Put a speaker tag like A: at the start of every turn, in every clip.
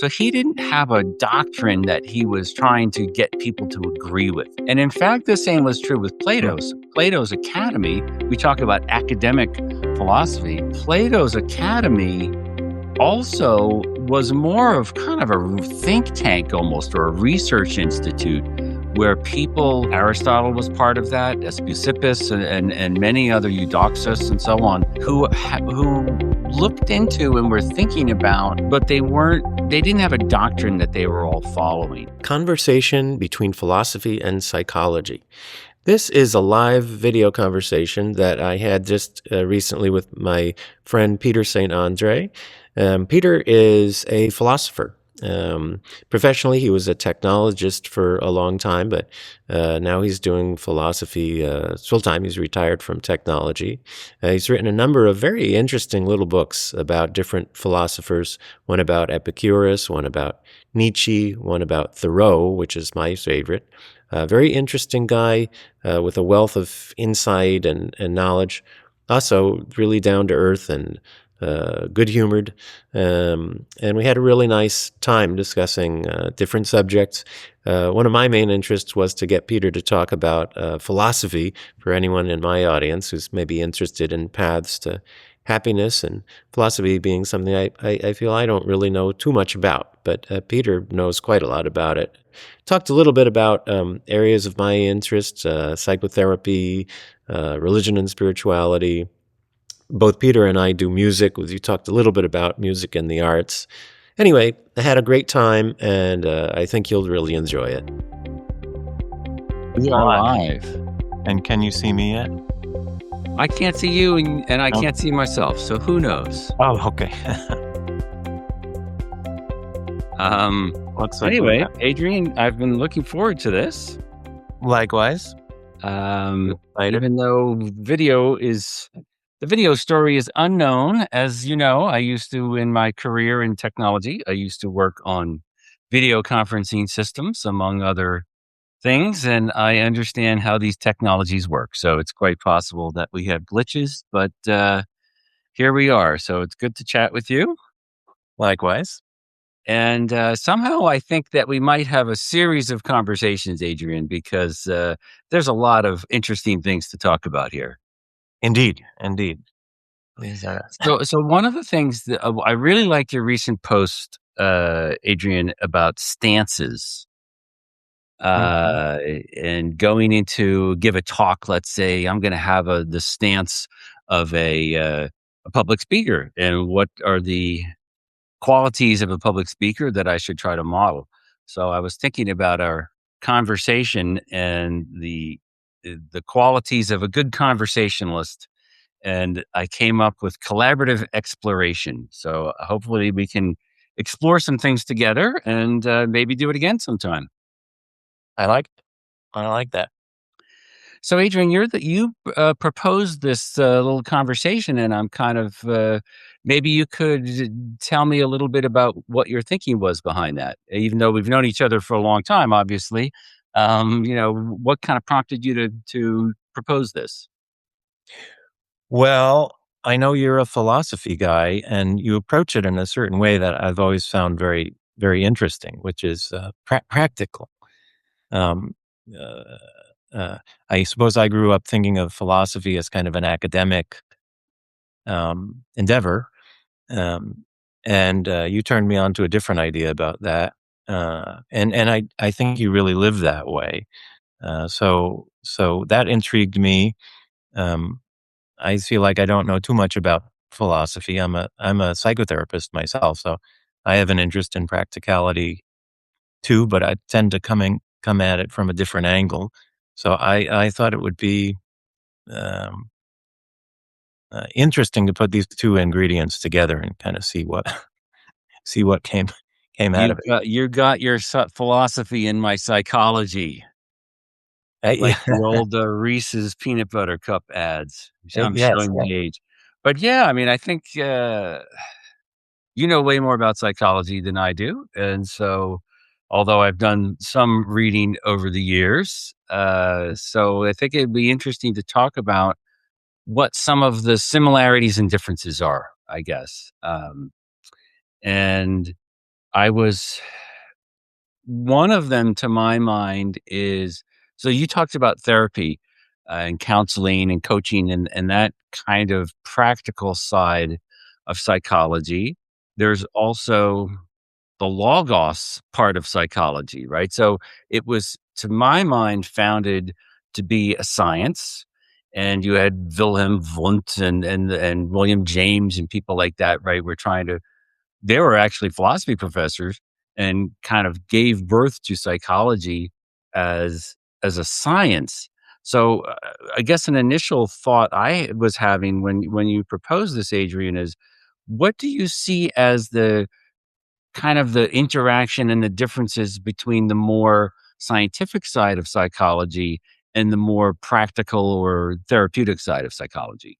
A: So he didn't have a doctrine that he was trying to get people to agree with. And in fact, the same was true with Plato's Academy. We talk about academic philosophy. Plato's Academy also was more of kind of a think tank almost, or a research institute, where Aristotle was part of that, Speusippus and many other, Eudoxus and so on, who looked into and were thinking about, but they didn't have a doctrine that they were all following.
B: Conversation between philosophy and psychology. This is a live video conversation that I had just recently with my friend Peter St. Andre. Peter is a philosopher. Professionally, he was a technologist for a long time, but now he's doing philosophy full-time. He's retired from technology. He's written a number of very interesting little books about different philosophers, one about Epicurus, one about Nietzsche, one about Thoreau, which is my favorite. Very interesting guy with a wealth of insight and knowledge. Also really down to earth and good-humored, and we had a really nice time discussing different subjects. One of my main interests was to get Peter to talk about philosophy for anyone in my audience who's maybe interested in paths to happiness, and philosophy being something I feel I don't really know too much about, but Peter knows quite a lot about it. Talked a little bit about areas of my interest, psychotherapy, religion and spirituality. Both Peter and I do music. We talked a little bit about music and the arts. Anyway, I had a great time, and I think you'll really enjoy it.
A: We are live.
C: And can you see me yet?
A: I can't see you, and I can't see myself, so who knows?
C: Oh, okay.
A: Anyway, Adrian, I've been looking forward to this.
C: Likewise.
A: Even though the video story is unknown. As you know, I used to, in my career in technology, I used to work on video conferencing systems, among other things, and I understand how these technologies work. So it's quite possible that we have glitches, but here we are. So it's good to chat with you.
C: Likewise.
A: And somehow I think that we might have a series of conversations, Adrian, because there's a lot of interesting things to talk about here.
C: Indeed.
A: So one of the things that I really liked your recent post, Adrian, about stances, and going into give a talk. Let's say I'm going to have the stance of a public speaker, and what are the qualities of a public speaker that I should try to model. So I was thinking about our conversation and the qualities of a good conversationalist, and I came up with collaborative exploration. So hopefully we can explore some things together and maybe do it again sometime.
C: I like that.
A: So Adrian, you proposed this little conversation, and I'm kind of maybe you could tell me a little bit about what your thinking was behind that. Even though we've known each other for a long time, obviously, what kind of prompted you to propose this?
C: Well, I know you're a philosophy guy, and you approach it in a certain way that I've always found very, very interesting, which is practical. I suppose I grew up thinking of philosophy as kind of an academic endeavor, and you turned me on to a different idea about that, and I think you really live that way. So that intrigued me. I feel like I don't know too much about philosophy. I'm a psychotherapist myself, so I have an interest in practicality too, but I tend to come at it from a different angle. So I thought it would be interesting to put these two ingredients together and kind of see what came out of it.
A: You got your philosophy in my psychology. Like the old Reese's peanut butter cup ads. I'm showing my age. But yeah, I mean, I think you know way more about psychology than I do. And so, although I've done some reading over the years, so I think it'd be interesting to talk about what some of the similarities and differences are, I guess. And I was one of them to my mind is so you talked about therapy, and counseling and coaching and that kind of practical side of psychology. There's also the logos part of psychology, right? So it was, to my mind, founded to be a science, and you had Wilhelm Wundt and William James and people like that, right? We're trying to they were actually philosophy professors and kind of gave birth to psychology as a science. So I guess an initial thought I was having when you proposed this, Adrian, is what do you see as the kind of the interaction and the differences between the more scientific side of psychology and the more practical or therapeutic side of psychology?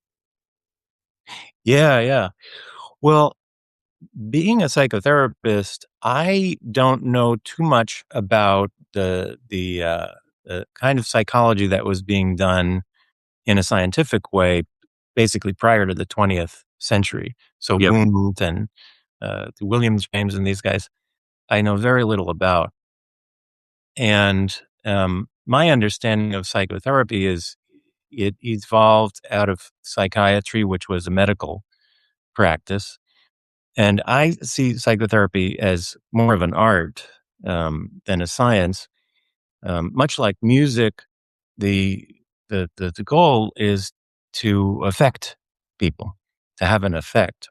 C: Yeah, yeah. Well, being a psychotherapist, I don't know too much about the kind of psychology that was being done in a scientific way, basically prior to the 20th century. So
A: Yep.
C: Wundt and William James and these guys, I know very little about. And my understanding of psychotherapy is it evolved out of psychiatry, which was a medical practice. And I see psychotherapy as more of an art than a science. Much like music, the, the goal is to affect people, to have an effect.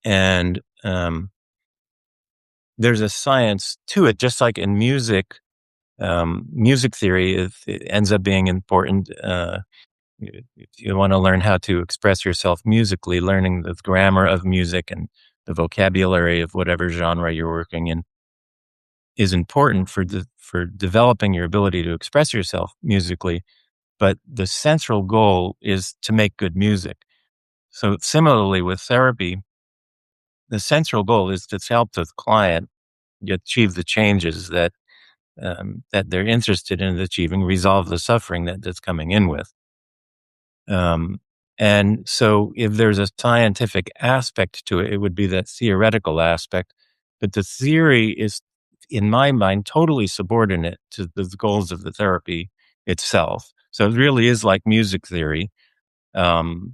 C: And there's a science to it, just like in music. Music theory it ends up being important. If you want to learn how to express yourself musically, learning the grammar of music and the vocabulary of whatever genre you're working in is important for developing your ability to express yourself musically. But the central goal is to make good music. So similarly with therapy, the central goal is to help the client achieve the changes that they're interested in achieving, resolve the suffering that's coming in with. Um, and so if there's a scientific aspect to it, it would be that theoretical aspect. But the theory is, in my mind, totally subordinate to the goals of the therapy itself. So it really is like music theory. You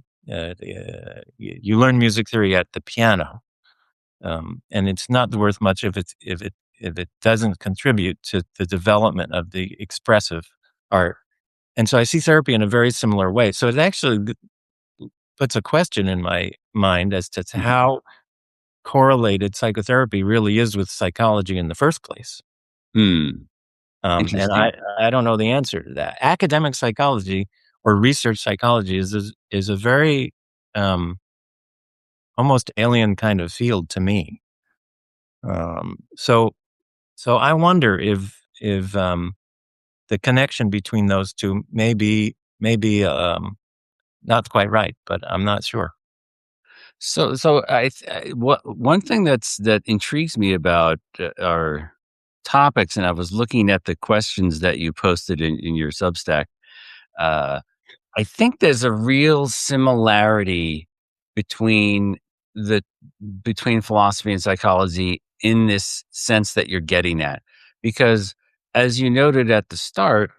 C: learn music theory at the piano, and it's not worth much if it doesn't contribute to the development of the expressive art. And so I see therapy in a very similar way. So it actually puts a question in my mind as to
A: Mhm.
C: how correlated psychotherapy really is with psychology in the first place.
A: Hmm.
C: And
A: Interesting.
C: I don't know the answer to that. Academic psychology or research psychology is a very almost alien kind of field to me. Um, so so I wonder if the connection between those two maybe not quite right, but I'm not sure.
A: So what one thing that intrigues me about our topics, and I was looking at the questions that you posted in your Substack. Uh, I think there's a real similarity between the between philosophy and psychology in this sense that you're getting at, because as you noted at the start,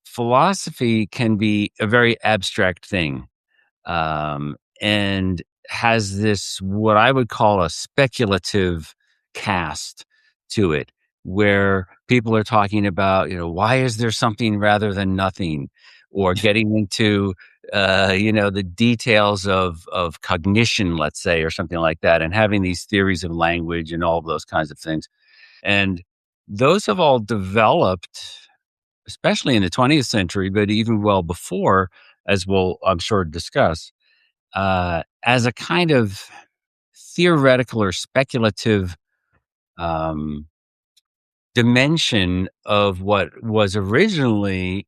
A: philosophy can be a very abstract thing, and has this what I would call a speculative cast to it, where people are talking about, why is there something rather than nothing, or getting into, the details of cognition, let's say, or something like that, and having these theories of language and all of those kinds of things. And those have all developed, especially in the 20th century, but even well before, as we'll, I'm sure, discuss, as a kind of theoretical or speculative um, dimension of what was originally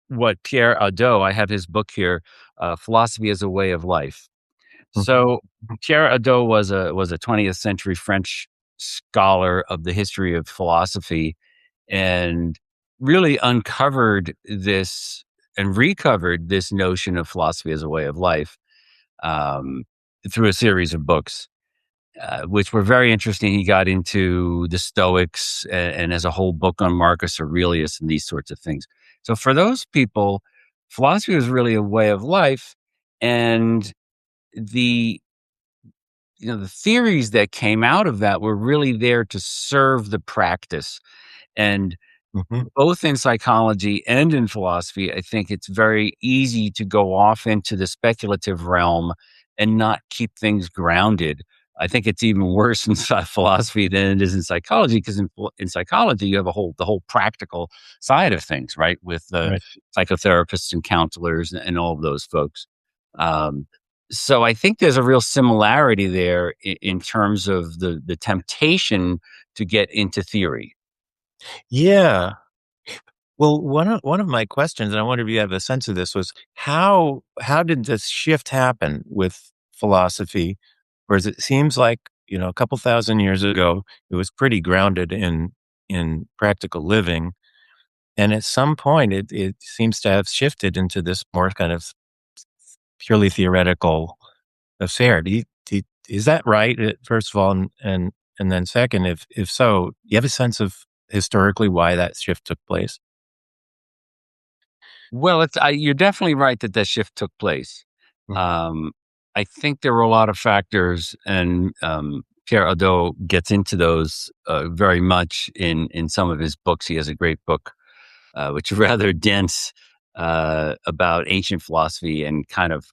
A: what Pierre Hadot, I have his book here, Philosophy as a Way of Life.
C: Mhm.
A: So Pierre Hadot was a 20th century French scholar of the history of philosophy, and really uncovered this and recovered this notion of philosophy as a way of life, um, through a series of books. which were very interesting. He got into the Stoics and has a whole book on Marcus Aurelius and these sorts of things. So for those people, philosophy was really a way of life, and the the theories that came out of that were really there to serve the practice. And
C: Mhm.
A: both in psychology and in philosophy, I think it's very easy to go off into the speculative realm and not keep things grounded. I think it's even worse in philosophy than it is in psychology, because in psychology you have the whole practical side of things, right? With the
C: Right.
A: psychotherapists and counselors and all of those folks. Um, so I think there's a real similarity there in terms of the temptation to get into theory.
C: Yeah. Well, one of my questions, and I wonder if you have a sense of this, was how did this shift happen with philosophy? Whereas it seems like, a couple thousand years ago, it was pretty grounded in practical living, and at some point, it seems to have shifted into this more kind of purely theoretical affair. Is that right? First of all, and then second, if so, do you have a sense of historically why that shift took place?
A: Well, you're definitely right that that shift took place.
C: Mm.
A: Um, I think there were a lot of factors, and Pierre Hadot gets into those very much in some of his books. He has a great book, which is rather dense, about ancient philosophy and kind of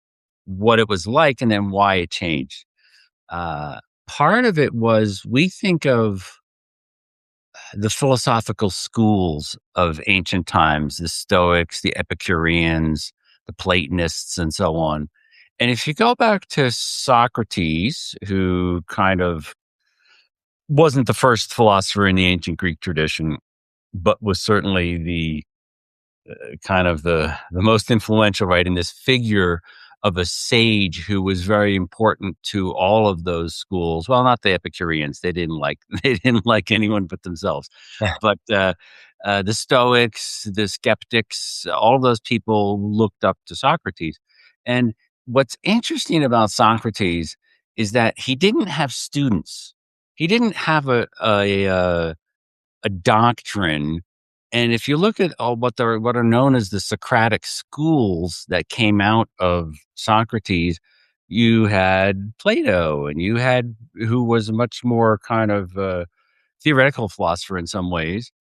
A: what it was like, and then why it changed. Uh, Part of it was we think of the philosophical schools of ancient times, the Stoics, the Epicureans, the Platonists, and so on. And if you go back to Socrates, who kind of wasn't the first philosopher in the ancient Greek tradition, but was certainly the kind of the most influential, right, in this figure of a sage who was very important to all of those schools. Well, not the Epicureans; they didn't like they didn't like anyone but themselves. But the Stoics, the skeptics, all those people looked up to Socrates. And what's interesting about Socrates is that he didn't have students. He didn't have a doctrine. And if you look at all what are known as the Socratic schools that came out of Socrates, you had Plato, and you had who was a much more kind of theoretical philosopher in some ways,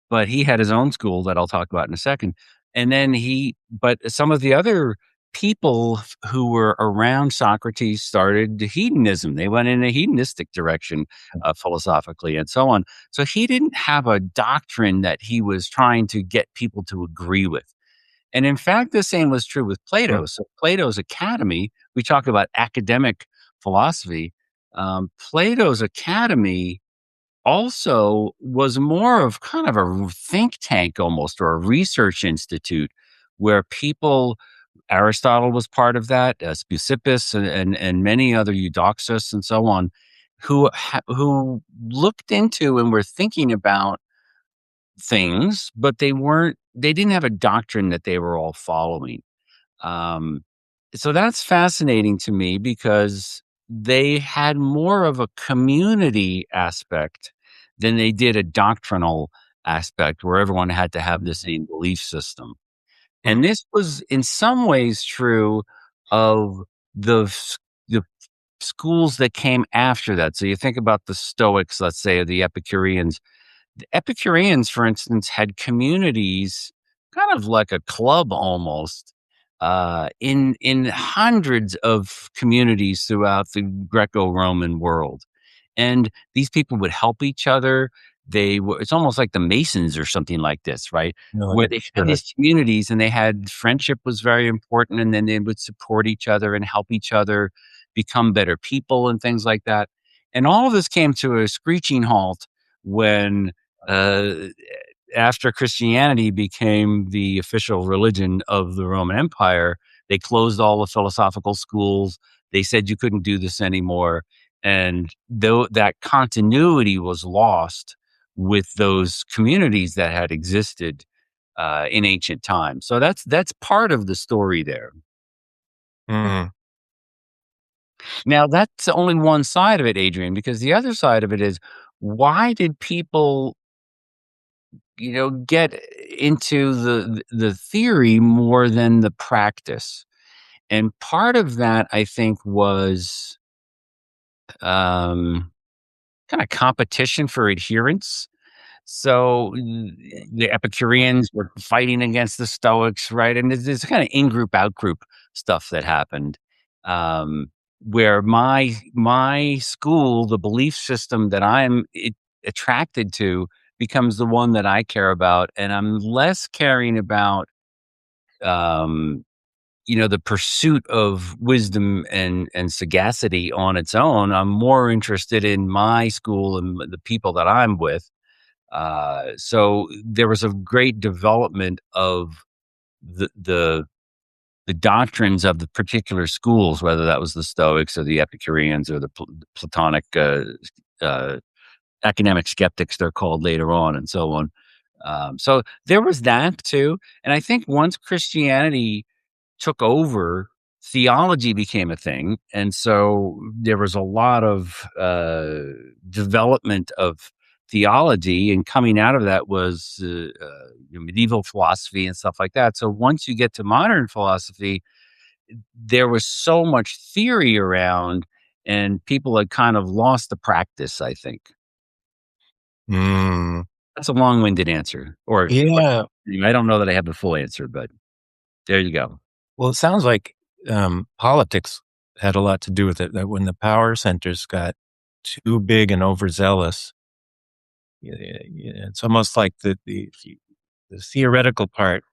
A: but he had his own school that I'll talk about in a second. And then but some of the other people who were around Socrates started hedonism. They went in a hedonistic direction, philosophically, and so on. So he didn't have a doctrine that he was trying to get people to agree with. And in fact, the same was true with
C: Mm.
A: Plato. So Plato's Academy, we talk about academic philosophy. Plato's Academy also was more of kind of a think tank almost, or a research institute where people Aristotle was part of that, Speusippus and many other Eudoxus and so on, who looked into and were thinking about things, but they didn't have a doctrine that they were all following. Um, so that's fascinating to me because they had more of a community aspect than they did a doctrinal aspect where everyone had to have the same belief system.
C: Mm.
A: And this was in some ways true of the schools that came after that. So you think about the Stoics, let's say, or the Epicureans. The Epicureans, for instance, had communities, kind of like a club almost, in hundreds of communities throughout the Greco-Roman world. And these people would help each other. It's almost like the Masons or something like this, right?
C: No,
A: Where they had
C: sure.
A: these communities and they had friendship was very important, and then they would support each other and help each other become better people and things like that. And all of this came to a screeching halt when uh, after Christianity became the official religion of the Roman Empire, they closed all the philosophical schools. They said you couldn't do this anymore. And though that continuity was lost with those communities that had existed in ancient times. So that's part of the story there.
C: Mm.
A: Now that's only one side of it, Adrian, because the other side of it is, why did people, get into the theory more than the practice? And part of that, I think, was, um, kinda competition for adherence. So, the Epicureans were fighting against the Stoics, right? And there's kinda in-group, out-group stuff that happened, where my school, the belief system that I'm attracted to, becomes the one that I care about, and I'm less caring about, um, the pursuit of wisdom and sagacity on its own. I'm more interested in my school and the people that I'm with. So there was a great development of the the the doctrines of the particular schools, whether that was the Stoics or the Epicureans or the Platonic uh, academic skeptics, they're called later on, and so on. So there was that too, and I think once Christianity took over, theology became a thing, and so there was a lot of, development of theology, and coming out of that was, medieval philosophy and stuff like that. So once you get to modern philosophy, there was so much theory around, and people had kind of lost the practice, I think.
C: Mm.
A: That's a long-winded answer, or
C: Yeah.
A: I don't know that I have the full answer, but there you go.
C: Well, it sounds like, politics had a lot to do with it, that when the power centers got too big and overzealous, it's almost like the theoretical part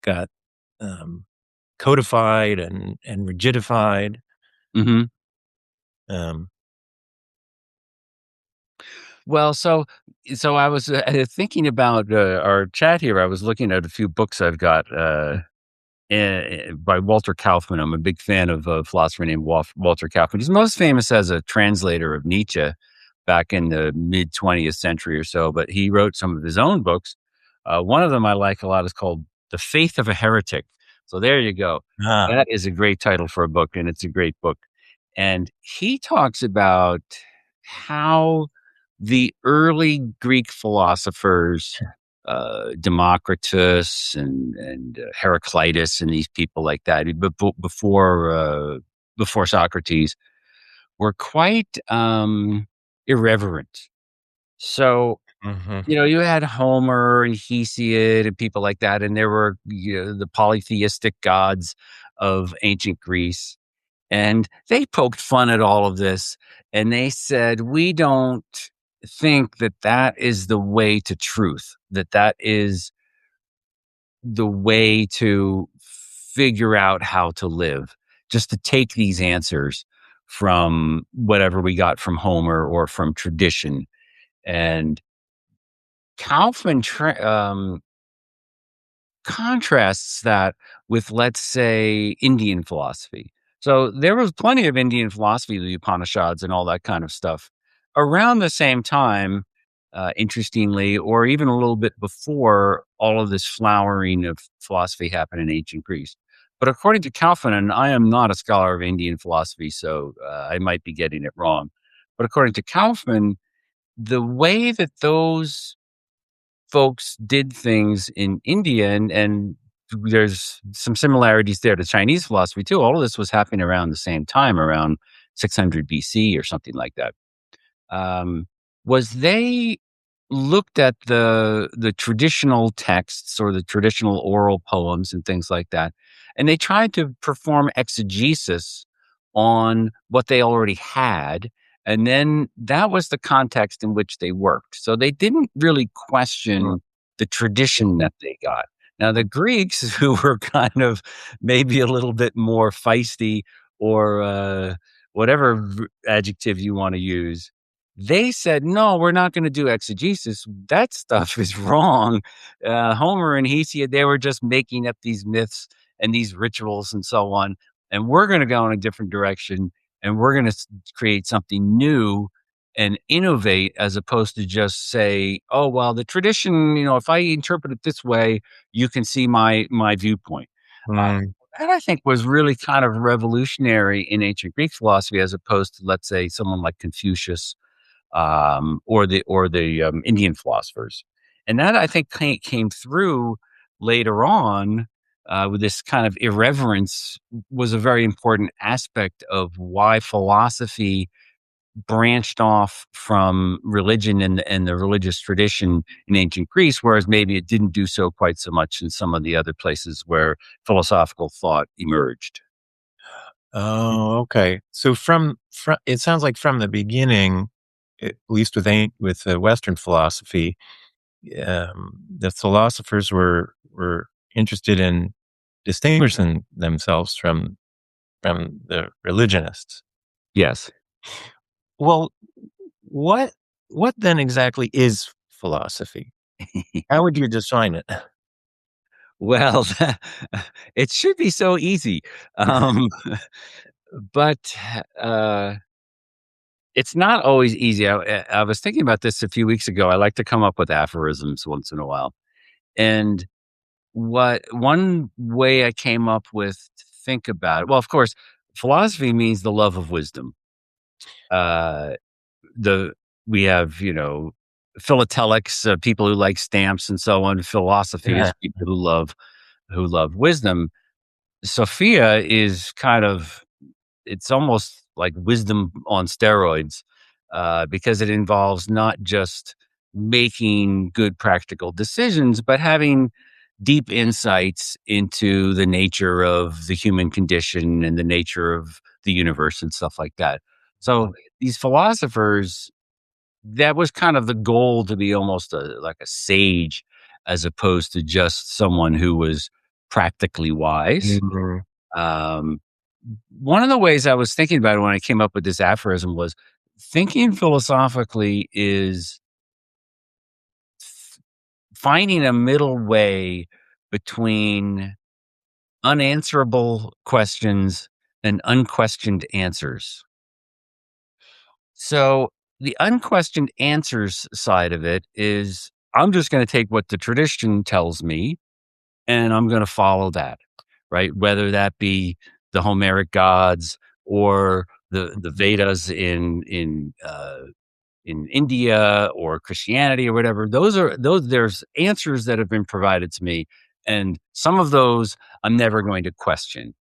C: got, um, codified and rigidified.
A: Mhm.
C: Um,
A: Well, so I was, thinking about, our chat here. I was looking at a few books I've got, by Walter Kaufmann. I'm a big fan of a philosopher named Walter Kaufmann. He's most famous as a translator of Nietzsche back in the mid 20th century or so, but he wrote some of his own books. One of them I like a lot is called The Faith of a Heretic. So there you go.
C: ah,
A: That is a great title for a book, and it's a great book. And he talks about how the early Greek philosophers, Democritus and Heraclitus and these people like that, before Socrates, were quite, irreverent. So,
C: mhm,
A: you had Homer and Hesiod and people like that, and there were, the polytheistic gods of ancient Greece, and they poked fun at all of this, and they said, "We don't think that that is the way to truth, that that is the way to figure out how to live, just to take these answers from whatever we got from Homer or from tradition." And Kaufman contrasts that with, let's say, Indian philosophy. So there was plenty of Indian philosophy, the Upanishads and all that kind of stuff around the same time, interestingly, or even a little bit before all of this flowering of philosophy happened in ancient Greece. But according to Kaufman, and I am not a scholar of Indian philosophy, so I might be getting it wrong. But according to Kaufman, the way that those folks did things in India, and there's some similarities there to Chinese philosophy too. All of this was happening around the same time, around 600 BC or something like that. Um, was they looked at the traditional texts or the traditional oral poems and things like that, and they tried to perform exegesis on what they already had, and then that was the context in which they worked. So they didn't really
C: mm,
A: question the tradition that they got. Now the Greeks, who were kind of maybe a little bit more feisty, or whatever adjective you want to use, they said, "No, we're not gonna do exegesis. That stuff is wrong." Homer and Hesiod, they were just making up these myths and these rituals and so on, and we're gonna go in a different direction, and we're gonna create something new and innovate, as opposed to just say, "Oh, well, the tradition, if I interpret it this way, you can see my viewpoint." Uh,
C: mm.
A: that I think was really kind of revolutionary in ancient Greek philosophy as opposed to, let's say, someone like Confucius, or the Indian philosophers. And that I think came through later on, with this kind of irreverence was a very important aspect of why philosophy branched off from religion and the religious tradition in ancient Greece, whereas maybe it didn't do so quite so much in some of the other places where philosophical thought emerged.
C: Oh, okay. So from it sounds like from the beginning, at least with Western philosophy, the philosophers were interested in distinguishing themselves from the religionists.
A: Yes.
C: Well, what what then exactly is philosophy? How would you define it?
A: Well, it should be so easy. Um, but it's not always easy. I was thinking about this a few weeks ago. I like to come up with aphorisms once in a while. And what one way I came up with to think about it, well, of course, philosophy means the love of wisdom. Uh, the we have, philatelics, people who like stamps and so on. Philosophy is
C: Yeah.
A: people who love wisdom. Sophia is kind of it's almost like wisdom on steroids, because it involves not just making good practical decisions, but having deep insights into the nature of the human condition and the nature of the universe and stuff like that. So these philosophers, that was kind of the goal, to be almost like a sage as opposed to just someone who was practically wise.
C: Mhm.
A: Um, One of the ways I was thinking about it when I came up with this aphorism was thinking philosophically is f- finding a middle way between unanswerable questions and unquestioned answers. So, the unquestioned answers side of it is I'm just going to take what the tradition tells me and I'm going to follow that, right? Whether that be the Homeric gods or the Vedas in India or Christianity or whatever. Those there's answers that have been provided to me, and some of those I'm never going to question.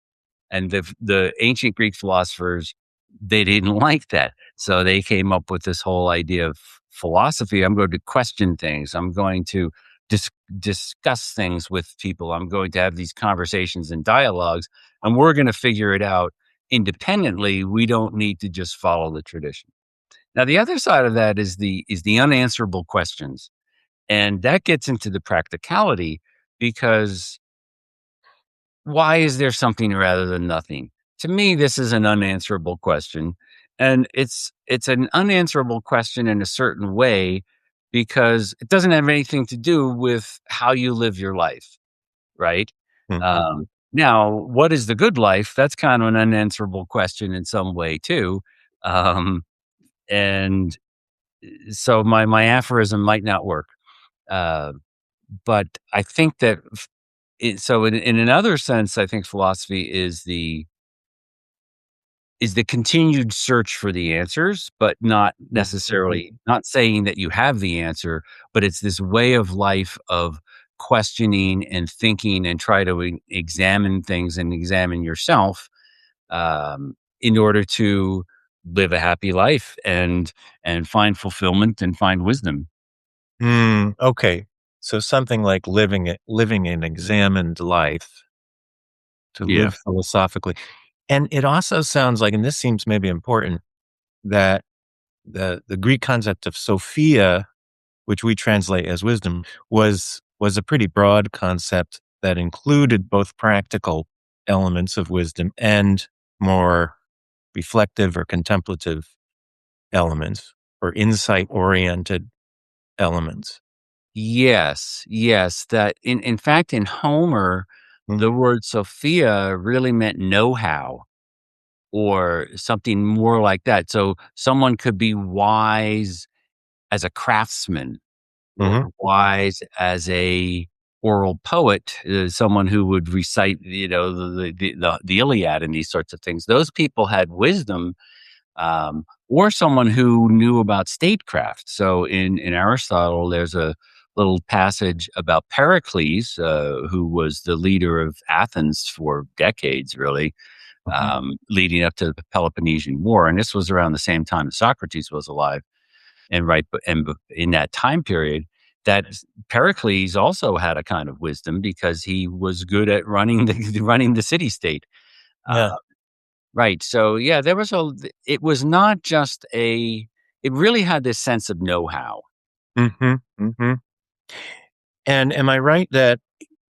A: And the ancient Greek philosophers, they didn't like that. So they came up with this whole idea of philosophy. I'm going to question things. I'm going to dis- discuss things with people. I'm going to have these conversations and dialogues, and we're going to figure it out independently. We don't need to just follow the tradition. Now, the other side of that is the unanswerable questions, and that gets into the practicality because why is there something rather than nothing? To me, this is an unanswerable question, and it's an unanswerable question in a certain way because it doesn't have anything to do with how you live your life, right?
C: Mhm.
A: Now, what is the good life? That's kind of an unanswerable question in some way too, and so my aphorism might not work, uh, but I think that so in another sense, I think philosophy is the continued search for the answers, but not necessarily not saying that you have the answer, but it's this way of life of questioning and thinking and try to examine things and examine yourself, in order to live a happy life and find fulfillment and find wisdom.
C: Okay. So something like living an examined life to
A: Yeah.
C: live philosophically. And it also sounds like, and this seems maybe important, that the Greek concept of Sophia, which we translate as wisdom, was a pretty broad concept that included both practical elements of wisdom and more reflective or contemplative elements or insight oriented elements.
A: Yes, yes, that in fact, in Homer,
C: Mm.
A: the word Sophia really meant know-how or something more like that. So someone could be wise as a craftsman
C: Mhm.
A: or wise as a oral poet, someone who would recite, the Iliad and these sorts of things. Those people had wisdom, or someone who knew about statecraft. So in Aristotle, there's a little passage about Pericles, who was the leader of Athens for decades, really,
C: Mhm.
A: leading up to the Peloponnesian War, and this was around the same time that Socrates was alive. And right, in that time period, that Pericles also had a kind of wisdom because he was good at running the running the city state.
C: Yeah.
A: Right. So yeah, there was a. It was not just a. It really had this sense of know-how.
C: Mhm, mhm. And am I right that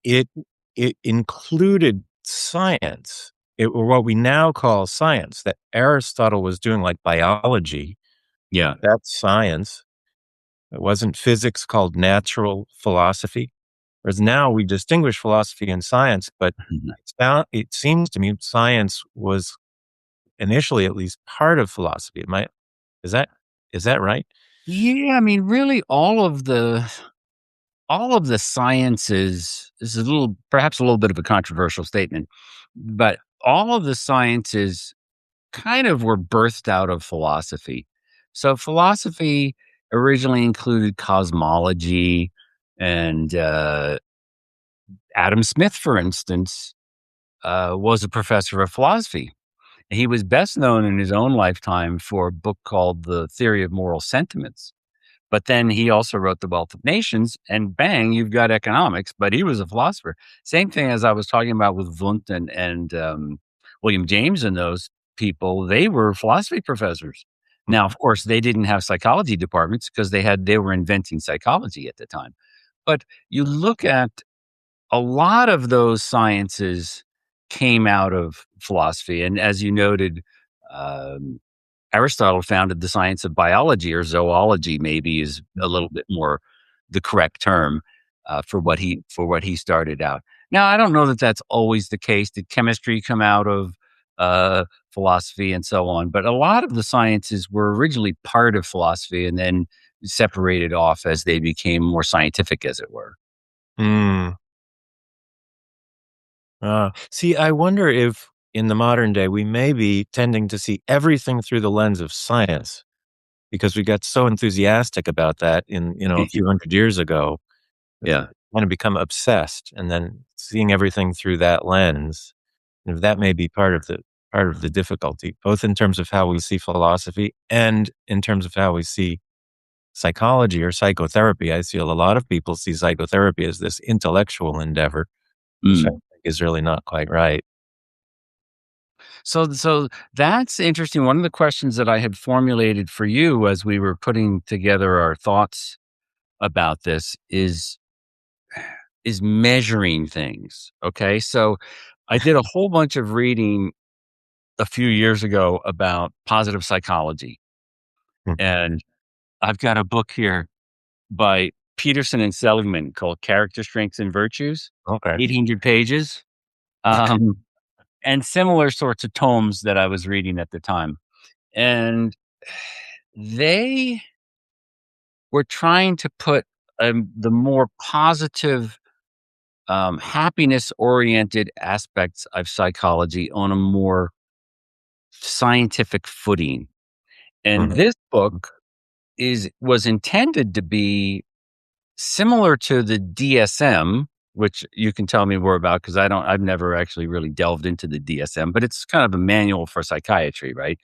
C: it it included science, or what we now call science, that Aristotle was doing, like biology,
A: Yeah.
C: that's science. It wasn't physics called natural philosophy. Whereas now we distinguish philosophy and science, but
A: Mhm.
C: it seems to me science was initially at least part of philosophy. Is that is that right?
A: Yeah, I mean, really, all of the sciences is a little, perhaps a little bit of a controversial statement, but all of the sciences kind of were birthed out of philosophy. So philosophy originally included cosmology, and Adam Smith, for instance, was a professor of philosophy. He was best known in his own lifetime for a book called The Theory of Moral Sentiments. But then he also wrote The Wealth of Nations, and bang, you've got economics. But he was a philosopher. Same thing as I was talking about with Wundt and William James and those people. They were philosophy professors. Now, of course, they didn't have psychology departments because they were inventing psychology at the time. But you look at a lot of those sciences came out of philosophy, and as you noted, um, Aristotle founded the science of biology, or zoology maybe is a little bit more the correct term, for what he started out. Now, I don't know that that's always the case. Did chemistry come out of philosophy and so on? But a lot of the sciences were originally part of philosophy and then separated off as they became more scientific, as it were.
C: Mm. See, I wonder if in the modern day we may be tending to see everything through the lens of science because we got so enthusiastic about that in, a few hundred years ago. It's
A: Yeah.
C: kind of become obsessed, and then seeing everything through that lens, that may be part of the difficulty, both in terms of how we see philosophy and in terms of how we see psychology or psychotherapy. I feel a lot of people see psychotherapy as this intellectual endeavor, which I
A: Mm.
C: think is really not quite right.
A: So that's interesting. One of the questions that I had formulated for you as we were putting together our thoughts about this is measuring things. Okay. So I did a whole bunch of reading a few years ago about positive psychology.
C: Hmm.
A: And I've got a book here by Peterson and Seligman called Character Strengths and Virtues,
C: Okay.
A: 800 pages, um, and similar sorts of tomes that I was reading at the time. And they were trying to put the more positive, happiness oriented aspects of psychology on a more scientific footing. And
C: Mhm.
A: this book was intended to be similar to the DSM, which you can tell me more about because I've never actually really delved into the DSM, but it's kind of a manual for psychiatry, right?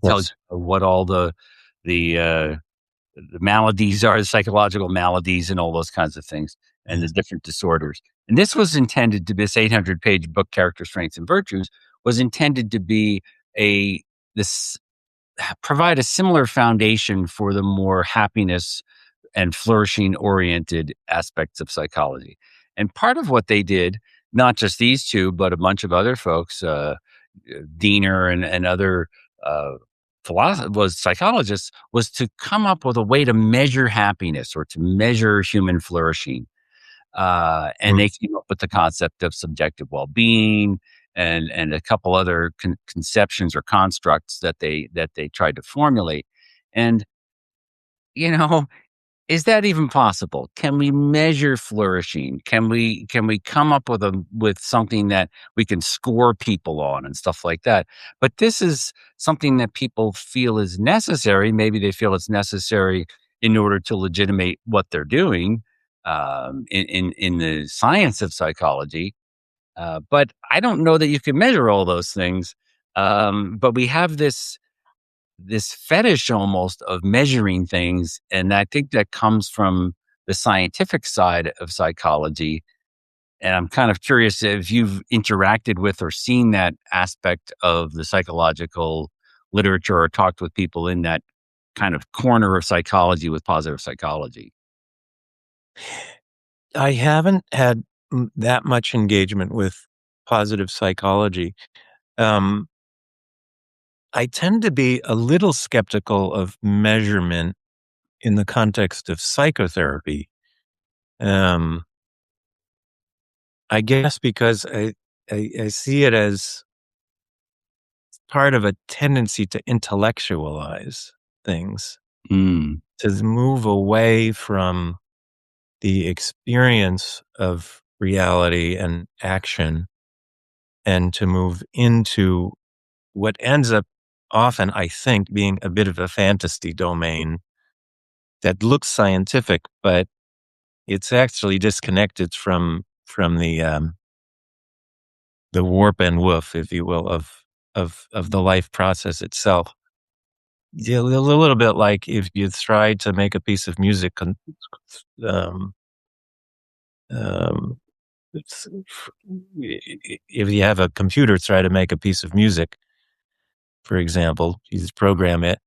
A: It tells
C: Yes.
A: you what all the maladies are, the psychological maladies, and all those kinds of things, and the
C: Yes.
A: different disorders. And this was intended to be this 800-page book, Character Strengths and Virtues, was intended to be a this provide a similar foundation for the more happiness and flourishing oriented aspects of psychology. And part of what they did, not just these two, but a bunch of other folks, Diener and other uh, was psychologists, was to come up with a way to measure happiness or to measure human flourishing. And
C: Mm.
A: they came up with the concept of subjective well-being and a couple other conceptions or constructs that they tried to formulate. And you know, is that even possible? Can we measure flourishing? Can we come up with something that we can score people on and stuff like that? But this is something that people feel is necessary. Maybe they feel it's necessary in order to legitimate what they're doing in the science of psychology. But I don't know that you can measure all those things. But we have this fetish almost of measuring things, and I think that comes from the scientific side of psychology. And I'm kind of curious if you've interacted with or seen that aspect of the psychological literature or talked with people in that kind of corner of psychology with positive psychology.
C: I haven't had that much engagement with positive psychology. Um, I tend to be a little skeptical of measurement in the context of psychotherapy. Um, I guess because I see it as part of a tendency to intellectualize things,
A: Mm,
C: to move away from the experience of reality and action and to move into what ends up often, I think, being a bit of a fantasy domain that looks scientific, but it's actually disconnected from the warp and woof, if you will, of the life process itself. Yeah, a little bit like if you tried to make a piece of music, um, um, it's- if you have a computer try to make a piece of music, for example, you just program it,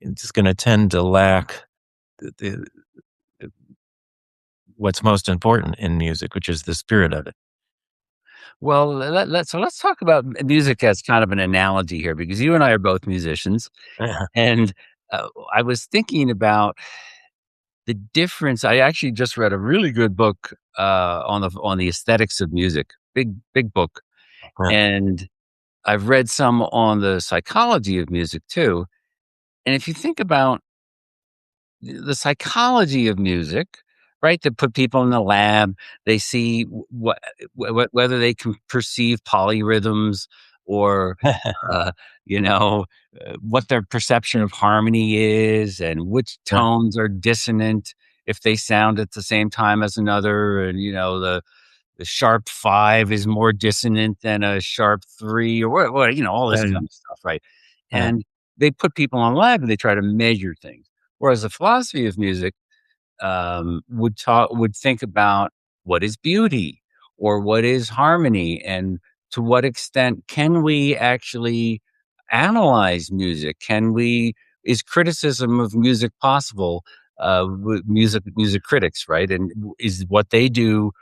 C: it's going to tend to lack the, what's most important in music, which is the spirit of it.
A: well, so let's talk about music as kind of an analogy here, because you and I are both musicians, and I was thinking about the difference. I actually just read a really good book on the aesthetics of music, big book, and I've read some on the psychology of music too. And if you think about the psychology of music, right? To put people in the lab, they see whether they can perceive polyrhythms or, uh, you know, what their perception of harmony is and which
C: Yeah,
A: tones are dissonant if they sound at the same time as another. And, the sharp five is more dissonant than a sharp three or what, all this
C: yeah,
A: kind of stuff, right?
C: yeah,
A: And they put people on lab and they try to measure things. Whereas the philosophy of music would think about what is beauty or what is harmony, and to what extent can we actually analyze music? Can we Is criticism of music possible with music critics, right? And is what they do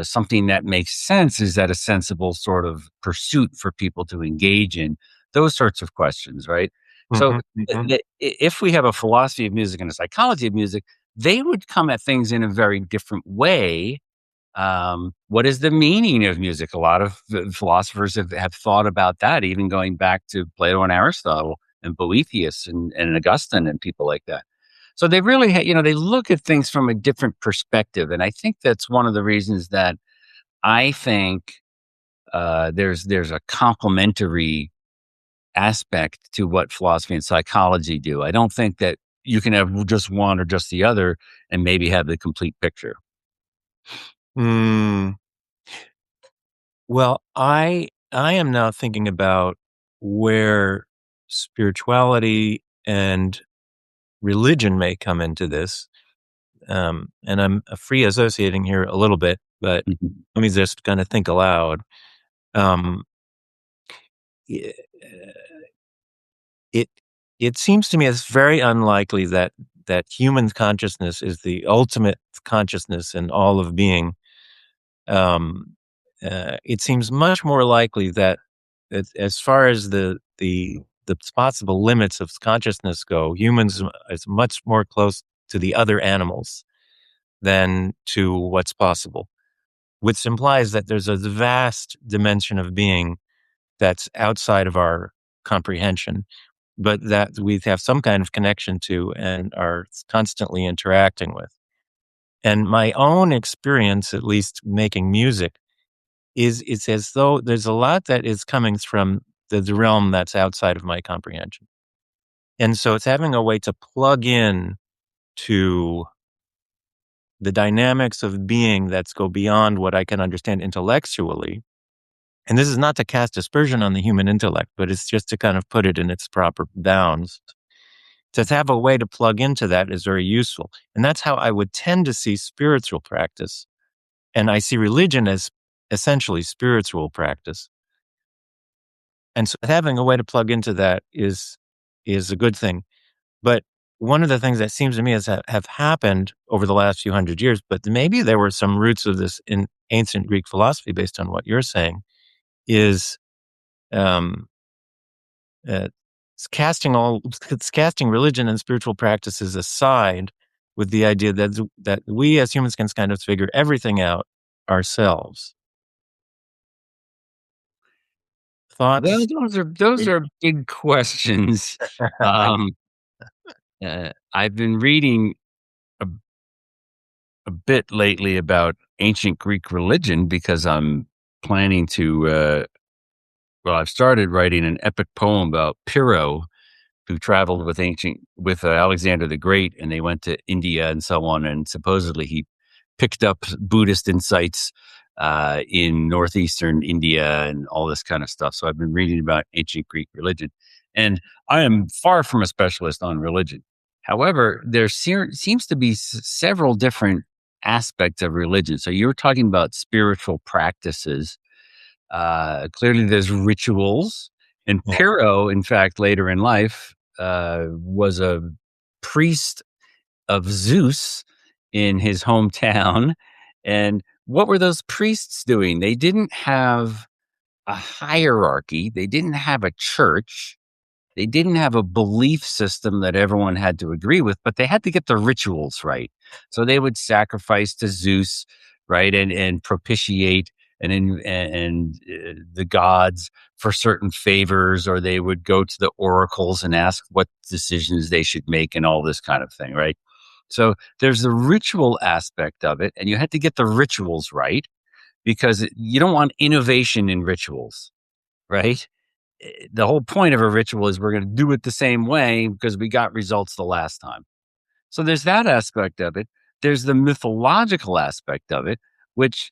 A: something that makes sense? Is that a sensible sort of pursuit for people to engage in? Those sorts of questions, right? So
C: mhm, mhm.
A: if we have a philosophy of music and a psychology of music, they would come at things in a very different way. What is the meaning of music? A lot of philosophers have thought about that, even going back to Plato and Aristotle and Boethius and Augustine and people like that. So they really, they look at things from a different perspective, and I think that's one of the reasons that I think there's a complementary aspect to what philosophy and psychology do. I don't think that you can have just one or just the other and maybe have the complete picture.
C: Mm, well, I am now thinking about where spirituality and religion may come into this. And I'm free associating here a little bit, but
A: Mhm.
C: let me just kind of think aloud. Um, y- it it seems to me it's very unlikely that human consciousness is the ultimate consciousness in all of being. Um, it seems much more likely that as far as the possible limits of consciousness go, humans is much more close to the other animals than to what's possible, which implies that there's a vast dimension of being that's outside of our comprehension. but that we have some kind of connection to and are constantly interacting with. And my own experience, at least making music, is it's as though there's a lot that is coming from the realm that's outside of my comprehension. And so it's having a way to plug in to the dynamics of being that's go beyond what I can understand intellectually. And this is not to cast aspersion on the human intellect, but it's just to kind of put it in its proper bounds. To have a way to plug into that is very useful. And that's how I would tend to see spiritual practice. And I see religion as essentially spiritual practice. And so having a way to plug into that is a good thing. But one of the things that seems to me has have happened over the last few hundred years, but maybe there were some roots of this in ancient Greek philosophy based on what you're saying, is um, uh, it's casting religion and spiritual practices aside with the idea that we as humans can kind of figure everything out ourselves.
A: Well,
C: Thoughts?
A: those are big questions. Um, I've been reading a, a bit lately about ancient Greek religion because I'm planning to. Well, I've started writing an epic poem about Pyrrho, who traveled with Alexander the Great, and they went to India and so on. And supposedly he picked up Buddhist insights in northeastern India and all this kind of stuff. So I've been reading about ancient Greek religion, and I am far from a specialist on religion. However, there seems to be several different aspects of religion. So you were talking about spiritual practices. Clearly, there's rituals. And
C: Yeah.
A: Pyrrho, in fact, later in life, was a priest of Zeus in his hometown. And what were those priests doing? They didn't have a hierarchy, they didn't have a church, they didn't have a belief system that everyone had to agree with, but they had to get the rituals right. So they would sacrifice to Zeus, right, and propitiate the gods for certain favors, or they would go to the oracles and ask what decisions they should make, and all this kind of thing, right? So there's the ritual aspect of it, and you had to get the rituals right because you don't want innovation in rituals, right? The whole point of a ritual is we're going to do it the same way because we got results the last time. So there's that aspect of it. There's the mythological aspect of it, which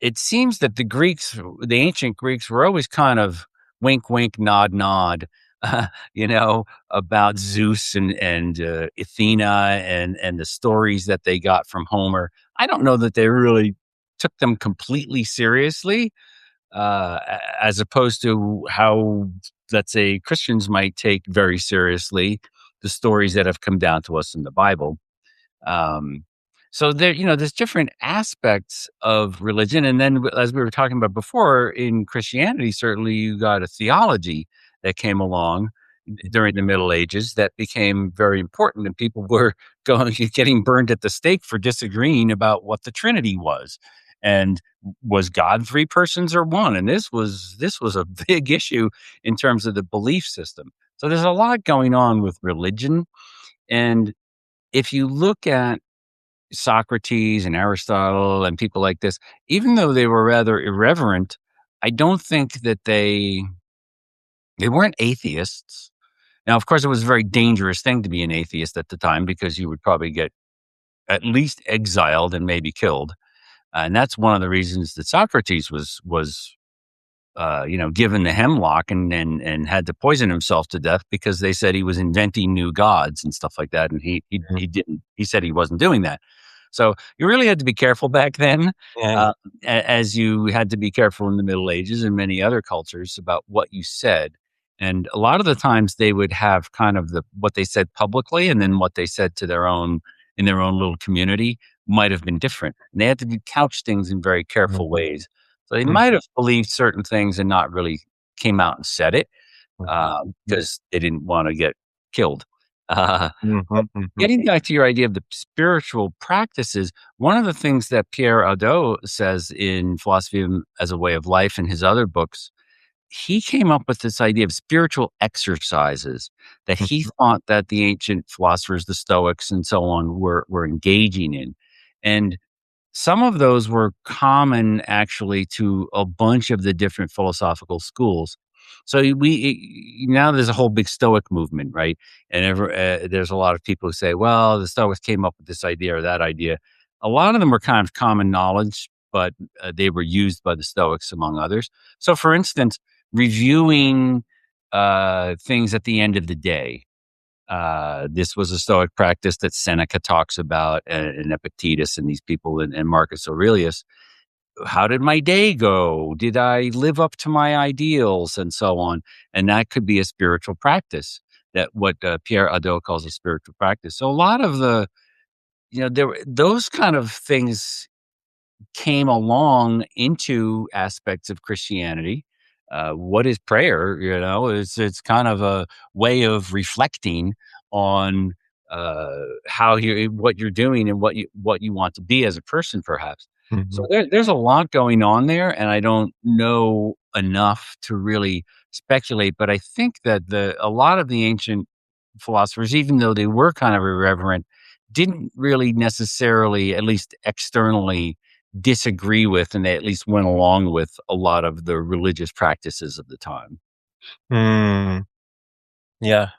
A: it seems that the ancient Greeks were always kind of wink, wink, nod, nod, you know, about Zeus and Athena and the stories that they got from Homer. I don't know that they really took them completely seriously, as opposed to how, let's say, Christians might take very seriously the stories that have come down to us in the Bible. Um, so there's different aspects of religion, and then as we were talking about before, in Christianity, certainly you got a theology that came along during the Middle Ages that became very important, and people were getting burned at the stake for disagreeing about what the Trinity was, and was God three persons or one, and this was a big issue in terms of the belief system. So there's a lot going on with religion, and if you look at Socrates and Aristotle and people like this, even though they were rather irreverent, I don't think that they weren't atheists. Now, of course, it was a very dangerous thing to be an atheist at the time because you would probably get at least exiled and maybe killed. And that's one of the reasons that Socrates was given the hemlock and had to poison himself to death because they said he was inventing new gods and stuff like that, and he didn't. He said he wasn't doing that. So you really had to be careful back then,
C: Yeah.
A: as you had to be careful in the Middle Ages and many other cultures about what you said. And a lot of the times they would have kind of what they said publicly, and then what they said to their own little community might have been different. And they had to couch things in very careful
C: Mhm.
A: ways. So they
C: Mhm.
A: might have believed certain things and not really came out and said it
C: Mhm.
A: because they didn't want to get killed. Uh,
C: Mhm. Mhm.
A: Getting back to your idea of the spiritual practices, one of the things that Pierre Hadot says in Philosophy as a Way of Life and his other books he came up with this idea of spiritual exercises that he thought that the ancient philosophers, the Stoics and so on, were engaging in. And some of those were common actually to a bunch of the different philosophical schools. So now there's a whole big Stoic movement, right? And there's a lot of people who say, well, the Stoics came up with this idea or that idea. A lot of them were kind of common knowledge, but they were used by the Stoics among others. So, for instance, reviewing things at the end of the day. This was a Stoic practice that Seneca talks about, and Epictetus and these people, and Marcus Aurelius. How did my day go? Did I live up to my ideals, and so on? And that could be a spiritual practice. That what Pierre Hadot calls a spiritual practice. So a lot of those kind of things came along into aspects of Christianity. What is prayer? It's kind of a way of reflecting on what you're doing and what you want to be as a person, perhaps. So
C: Mhm.
A: there's a lot going on there, and I don't know enough to really speculate. But I think that a lot of the ancient philosophers, even though they were kind of irreverent, didn't really necessarily, at least externally, disagree with, and they at least went along with a lot of the religious practices of the time.
C: Mm, yeah.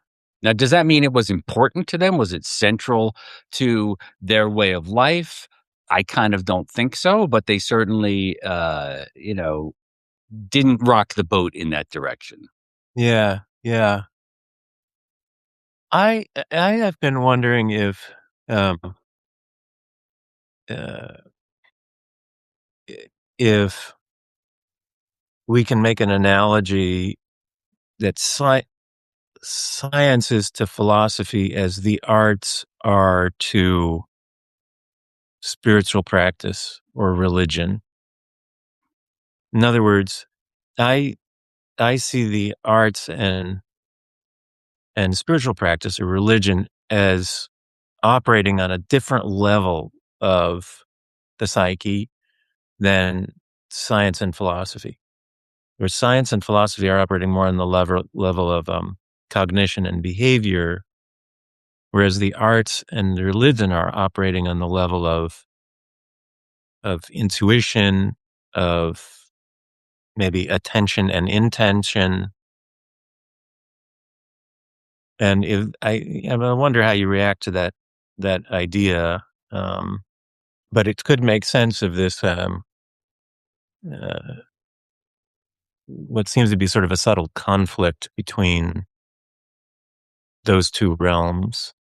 A: Now, does that mean it was important to them? Was it central to their way of life? I kind of don't think so, but they certainly, didn't rock the boat in that direction.
C: Yeah. Yeah. I have been wondering um, uh, i- if we can make an analogy that science is to philosophy as the arts are to spiritual practice or religion. In other words, I I see the arts and spiritual practice or religion as operating on a different level of the psyche than science and philosophy. Where science and philosophy are operating more on the level of cognition and behavior, whereas the arts and the religion are operating on the level of intuition, of maybe attention and intention. And if I wonder how you react to that idea. Um, but it could make sense of this uh, what seems to be sort of a subtle conflict between those two realms.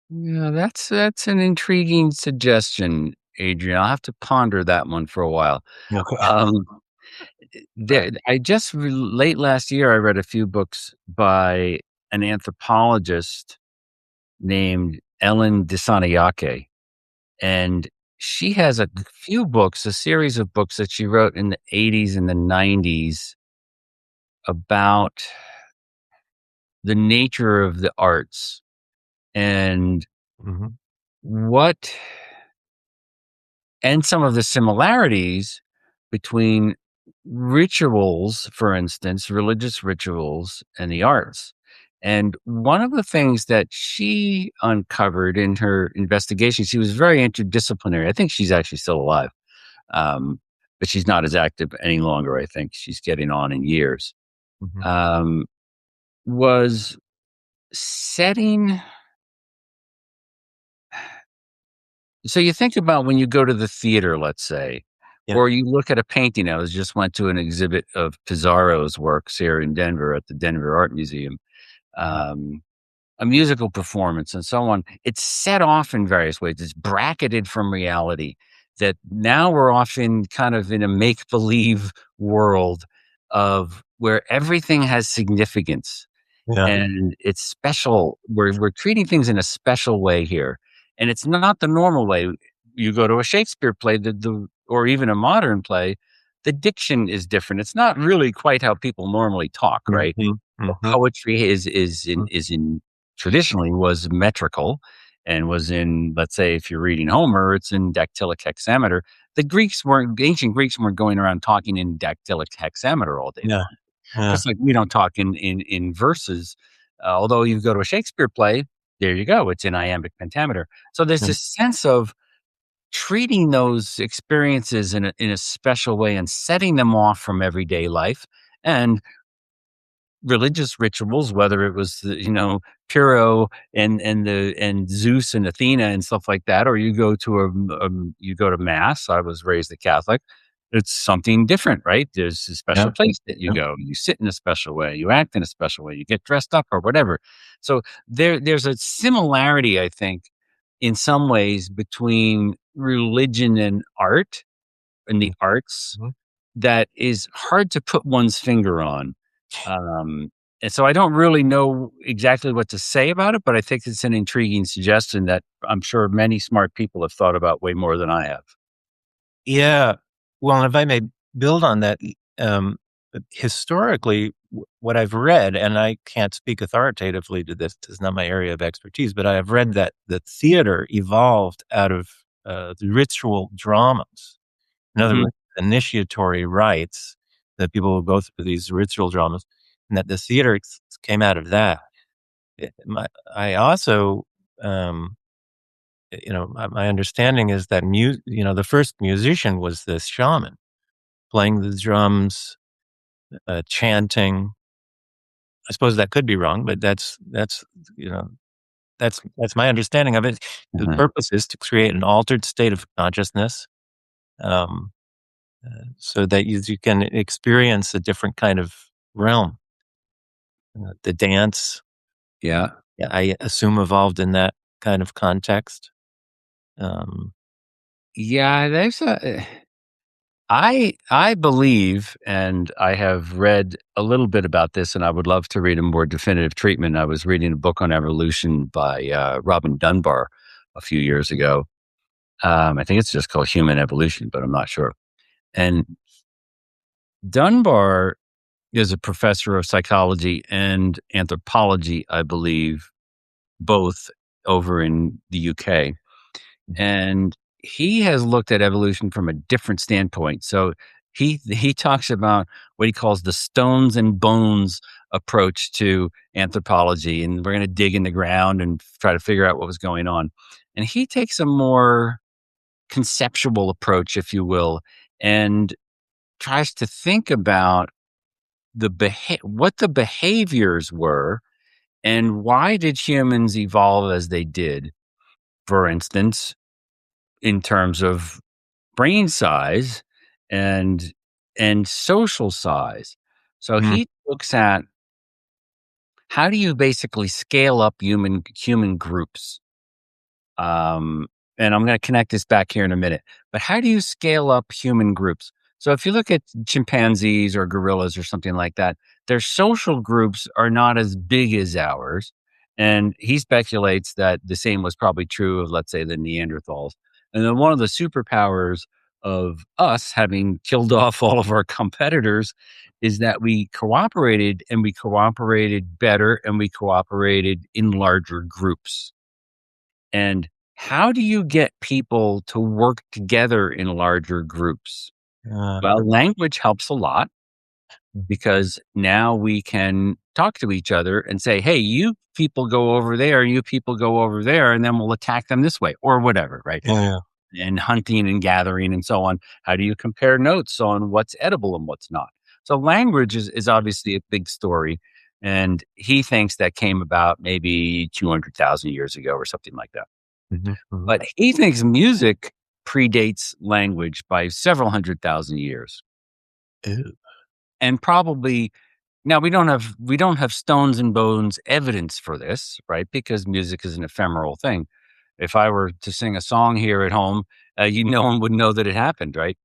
A: Yeah, that's an intriguing suggestion, Adrian. I'll have to ponder that one for a while.
C: Okay.
A: Um, late last year, I read a few books by an anthropologist named Ellen Dissanayake, and she has a few books, a series of books that she wrote in the 80s and the 90s about the nature of the arts and
C: Mhm.
A: what and some of the similarities between rituals, for instance, religious rituals and the arts. And one of the things that she uncovered in her investigation, she was very interdisciplinary. I think she's actually still alive, but she's not as active any longer. I think she's getting on in years.
C: Mhm.
A: Um, was setting So you think about when you go to the theater, let's say,
C: Yeah.
A: or you look at a painting. I was just went to an exhibit of Pizarro's works here in Denver at the Denver Art Museum, um, a musical performance and so on. It's set off in various ways. It's bracketed from reality that now we're often kind of in a make believe world of where everything has significance
C: Yeah.
A: and it's special. We're treating things in a special way here, and it's not the normal way. You go to a Shakespeare play, or even a modern play, the diction is different. It's not really quite how people normally talk, right?
C: Mhm. Mhm.
A: Poetry is in traditionally was metrical and was in, let's say, if you're reading Homer, it's in dactylic hexameter. the ancient Greeks weren't going around talking in dactylic hexameter all day
C: Yeah.
A: long.
C: Yeah.
A: Just like we don't talk in verses. Although you go to a Shakespeare play, there you go, it's in iambic pentameter. So there's
C: Mm.
A: this sense of treating those experiences in a special way and setting them off from everyday life. And religious rituals, whether it was Pyrrho and Zeus and Athena and stuff like that, or you go to you go to mass. I was raised a Catholic. It's something different, right? There's a special
C: Yeah.
A: place that you
C: Yeah.
A: go. You sit in a special way. You act in a special way. You get dressed up or whatever. So there's a similarity, I think, in some ways between religion and art and the arts
C: Mhm.
A: that is hard to put one's finger on. Um, and so I don't really know exactly what to say about it, but I think it's an intriguing suggestion that I'm sure many smart people have thought about way more than I have.
C: Yeah. Well, if I may build on that, um, historically, what I've read, and I can't speak authoritatively to this, is not my area of expertise, but I have read that the theater evolved out of the ritual dramas. In other
A: Mhm.
C: words, initiatory rites that people will go through these ritual dramas, and that the theater came out of that. I also, um, my understanding is that the first musician was this shaman playing the drums, chanting. I suppose that could be wrong, but you know, that's my understanding of it. The
A: Mhm.
C: purpose is to create an altered state of consciousness, um, so that you can experience a different kind of realm. The dance,
A: Yeah.
C: yeah, I assume evolved in that kind of context. Um,
A: Yeah, I believe, and I have read a little bit about this, and I would love to read a more definitive treatment. I was reading a book on evolution by Robin Dunbar a few years ago. I think it's just called Human Evolution, but I'm not sure. And Dunbar is a professor of psychology and anthropology, I believe, both over in the UK. And he has looked at evolution from a different standpoint. So he talks about what he calls the stones and bones approach to anthropology, and we're going to dig in the ground and try to figure out what was going on. And he takes a more conceptual approach, if you will, and tries to think about what the behaviors were and why did humans evolve as they did. For instance, in terms of brain size and social size. So
C: mm,
A: he looks at how do you basically scale up human groups. Um, and I'm going to connect this back here in a minute. But how do you scale up human groups? So if you look at chimpanzees or gorillas or something like that, their social groups are not as big as ours. And he speculates that the same was probably true of, let's say, the Neanderthals. And then one of the superpowers of us having killed off all of our competitors is that we cooperated and we cooperated better and we cooperated in larger groups. And how do you get people to work together in larger groups?
C: uh,
A: Well, language helps a lot because now we can talk to each other and say, hey, you people go over there, you people go over there, and then we'll attack them this way or whatever, right?
C: yeah,
A: And hunting and gathering and so on. How do you compare notes on what's edible and what's not? So language is obviously a big story. And he thinks that came about maybe 200,000 years ago or something like that.
C: mhm, mhm.
A: But he thinks music predates language by several 100,000 years.
C: Ew.
A: And probably now we don't have stones and bones evidence for this, right? Because music is an ephemeral thing. If I were to sing a song here at home, no one would know that it happened, right?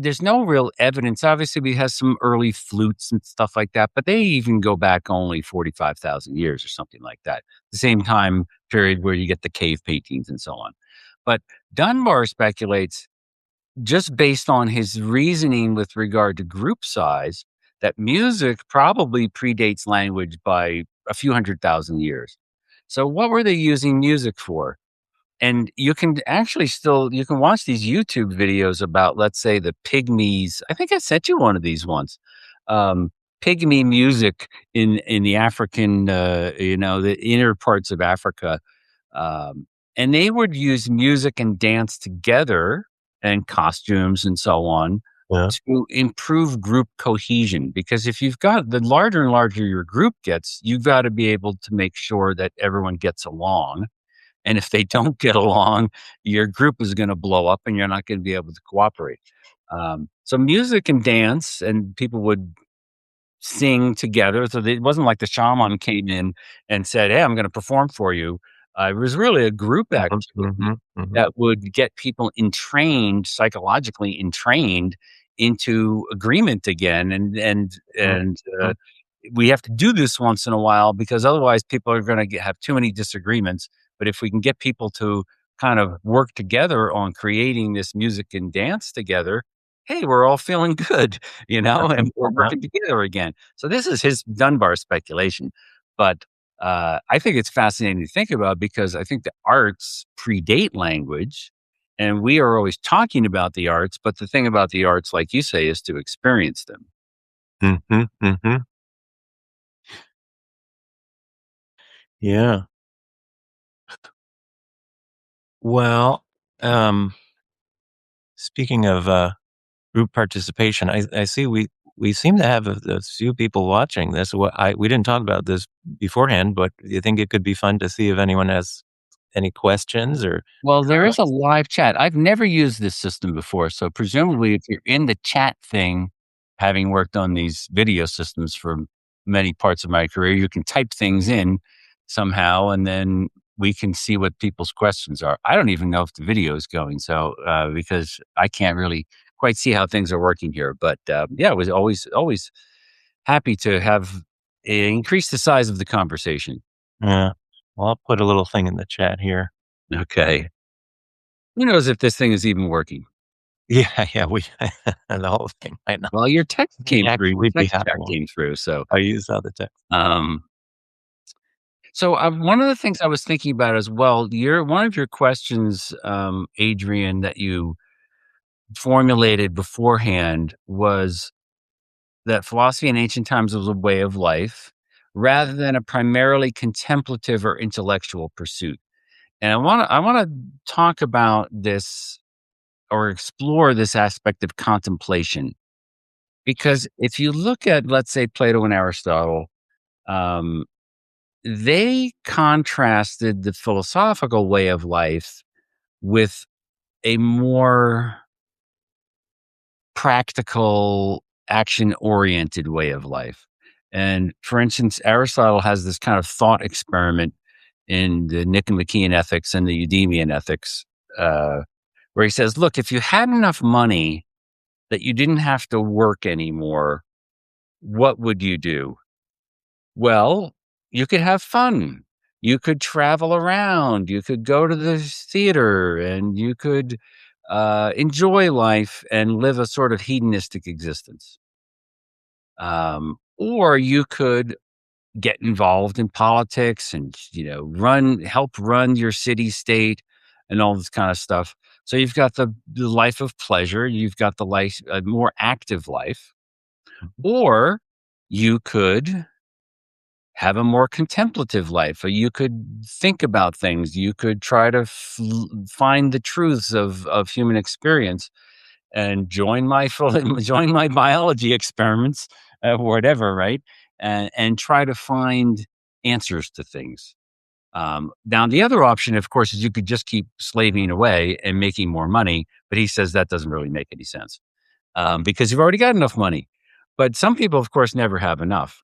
A: There's no real evidence. Obviously, we have some early flutes and stuff like that, but they even go back only 45,000 years or something like that. The same time period where you get the cave paintings and so on. But Dunbar speculates, just based on his reasoning with regard to group size, that music probably predates language by a few 100,000 years. So, what were they using music for? And you can actually still you can watch these YouTube videos about, let's say, the pygmies. I think I sent you one of these once. Pygmy music in the African, the inner parts of Africa. And they would use music and dance together and costumes and so on
C: Yeah.
A: to improve group cohesion. Because if you've got the larger and larger your group gets, you've got to be able to make sure that everyone gets along. And if they don't get along, your group is going to blow up and you're not going to be able to cooperate. So music and dance, and people would sing together. So it wasn't like the shaman came in and said, "Hey, I'm going to perform for you." It was really a group
C: Mhm,
A: activity
C: mhm, mhm,
A: that would get people entrained, psychologically entrained into agreement again.
C: mhm,
A: And
C: mhm,
A: we have to do this once in a while because otherwise people are going to have too many disagreements. But if we can get people to kind of work together on creating this music and dance together, hey, we're all feeling good, and we're
C: uh-huh,
A: working together again. So this is his Dunbar speculation. But I think it's fascinating to think about because I think the arts predate language, and we are always talking about the arts. But the thing about the arts, like you say, is to experience them.
C: mhm, mhm. Yeah. Well, um, speaking of, group participation, I see we seem to have a few people watching this. We didn't talk about this beforehand, but do you think it could be fun to see if anyone has any questions or
A: Well, there is a
C: comments?
A: live chat. I've never used this system before, so presumably, if you're in the chat thing, having worked on these video systems for many parts of my career, you can type things in somehow, and then we can see what people's questions are. I don't even know if the video is going, so because I can't really quite see how things are working here. But yeah, I was always happy to have increase the size of the conversation.
C: Yeah. Well, I'll put a little thing in the chat here.
A: Okay, who knows if this thing is even working?
C: Yeah, yeah, we the whole thing might not
A: Well, your text came through, your
C: actually be
A: text chat
C: happening.
A: came through, so,
C: I use other text.
A: um one of the things I was thinking about as well, your one of your questions, Adrian, that you formulated beforehand was that philosophy in ancient times was a way of life rather than a primarily contemplative or intellectual pursuit. And I wanna talk about this or explore this aspect of contemplation, because if you look at, let's say, Plato and Aristotle, um, they contrasted the philosophical way of life with a more practical, action oriented way of life. And for instance, Aristotle has this kind of thought experiment in the Nicomachean Ethics and the Eudemian Ethics, uh, where he says, look, if you had enough money that you didn't have to work anymore, what would you do? Well, you could have fun. You could travel around. You could go to the theater, and you could enjoy life and live a sort of hedonistic existence. Or you could get involved in politics and help run your city state and all this kind of stuff. So you've got the life of pleasure. You've got the life, a more active life. Or you could have a more contemplative life. Or you could think about things. You could try to find the truths of human experience and join my join my biology experiments, whatever, right? And try to find answers to things. Now, the other option, of course, is you could just keep slaving away and making more money. But he says that doesn't really make any sense, because you've already got enough money. But some people, of course, never have enough.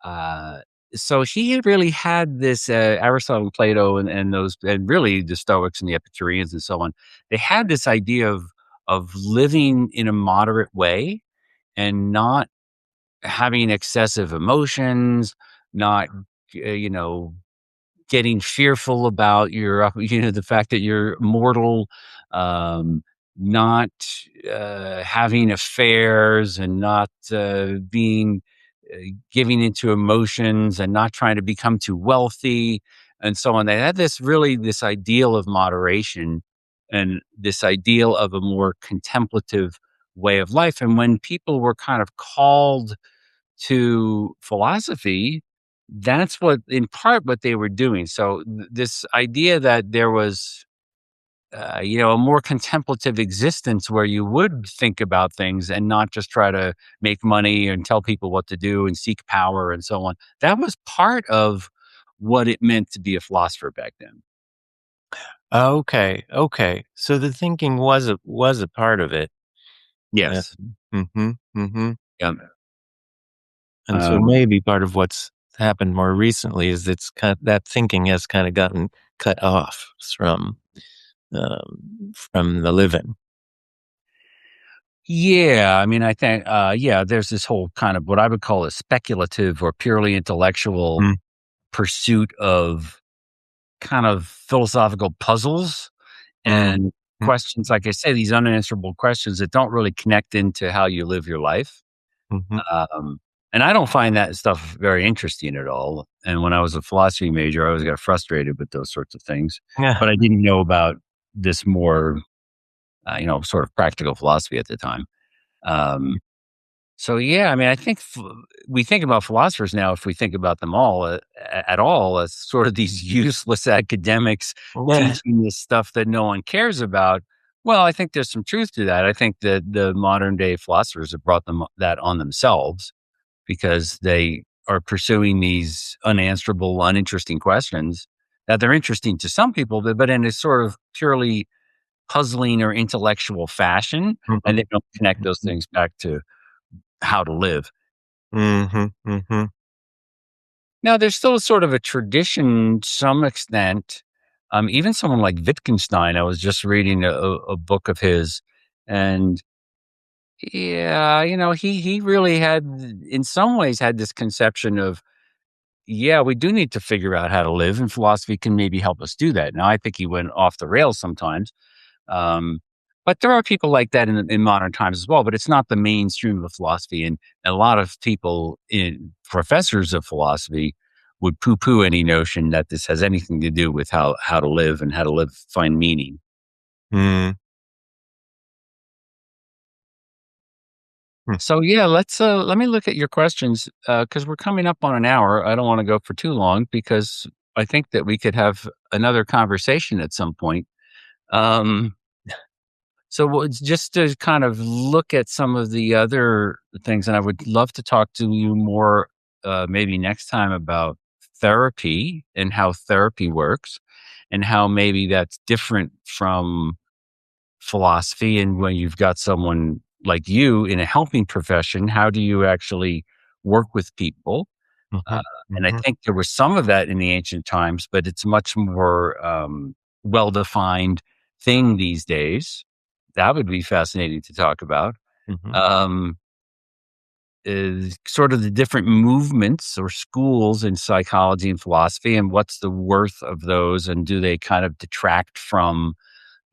A: Uh, so he really had this, Aristotle and Plato and those, and really the Stoics and the Epicureans and so on. They had this idea of living in a moderate way and not having excessive emotions, not you know getting fearful about the fact that you're mortal, um, not having affairs, and not being uh, giving into emotions, and not trying to become too wealthy, and so on. They had this ideal of moderation and this ideal of a more contemplative way of life. And when people were kind of called to philosophy, that's what, in part, what they were doing. So this idea that there was, a more contemplative existence where you would think about things and not just try to make money and tell people what to do and seek power and so on. That was part of what it meant to be a philosopher back then.
C: Okay, okay. So the thinking was a part of it. Yeah.
A: Yes.
C: Mhm, mhm.
A: Yeah.
C: And so
A: Um,
C: maybe part of what's happened more recently is that thinking has kinda gotten cut off from the living.
A: yeah. I mean, I think, yeah, there's this whole kind of what I would call a speculative or purely intellectual
C: Mm,
A: pursuit of kind of philosophical puzzles
C: mm,
A: and
C: mm,
A: questions, like I say, these unanswerable questions that don't really connect into how you live your life.
C: mhm.
A: Um, and I don't find that stuff very interesting at all. And when I was a philosophy major, I always got frustrated with those sorts of things.
C: Yeah.
A: But I didn't know about this more, sort of practical philosophy at the time. Um, so yeah, I mean, I think we think about philosophers now, if we think about them all at all, as sort of these useless academics
C: Yeah.
A: teaching this stuff that no one cares about. Well, I think there's some truth to that. I think that the modern day philosophers have brought them that on themselves because they are pursuing these unanswerable, uninteresting questions that they're interesting to some people, but in a sort of purely puzzling or intellectual fashion,
C: Mhm,
A: and they don't connect those
C: mhm,
A: things back to how to live.
C: mhm, mhm,
A: Now, there's still sort of a tradition to some extent. Even someone like Wittgenstein, I was just reading a book of his, and yeah, he really had, in some ways, had this conception of, yeah, we do need to figure out how to live, and philosophy can maybe help us do that. Now, I think he went off the rails sometimes, um, but there are people like that in modern times as well. But it's not the mainstream of philosophy, and a lot of people, professors of philosophy, would poo-poo any notion that this has anything to do with how to live and how to live, find meaning.
C: mm, mm.
A: So yeah, let me look at your questions because we're coming up on an hour. I don't want to go for too long because I think that we could have another conversation at some point. Um, it's just to kind of look at some of the other things, and I would love to talk to you more, maybe next time, about therapy and how therapy works, and how maybe that's different from philosophy. And when you've got someone like you in a helping profession, how do you actually work with people? Uh,
C: Mhm,
A: and I
C: mhm,
A: think there was some of that in the ancient times, but it's much more well defined thing these days. That would be fascinating to talk about.
C: mhm,
A: Um, is sort of the different movements or schools in psychology and philosophy, and what's the worth of those, and do they kind of detract from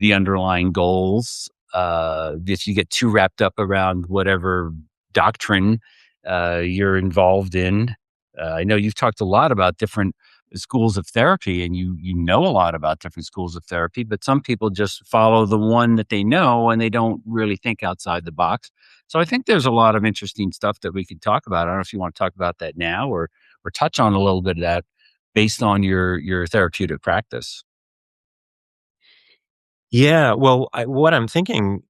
A: the underlying goals? If you get too wrapped up around whatever doctrine you're involved in. I know you've talked a lot about different schools of therapy, and you know a lot about different schools of therapy, but some people just follow the one that they know and they don't really think outside the box. So I think there's a lot of interesting stuff that we could talk about. I don't know if you want to talk about that now, or touch on a little bit of that based on your therapeutic practice.
C: Yeah, well, what I'm thinking,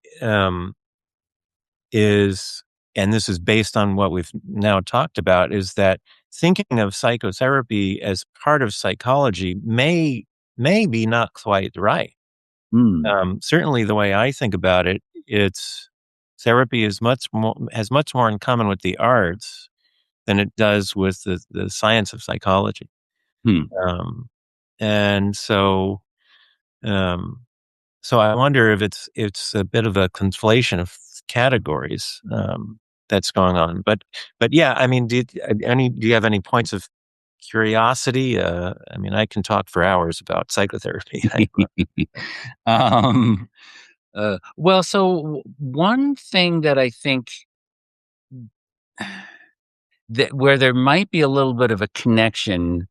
C: is and this is based on what we've now talked about, is that thinking of psychotherapy as part of psychology may be not quite right.
A: Mm,
C: Certainly the way I think about it, it's therapy is much more has much more in common with the arts than it does with the science of psychology.
A: hmm.
C: Um, and um, so I wonder if it's a bit of a conflation of categories, that's going on. But yeah, I mean, do you have any points of curiosity? I mean, I can talk for hours about psychotherapy.
A: um, well, so one thing that I think that where there might be a little bit of a connection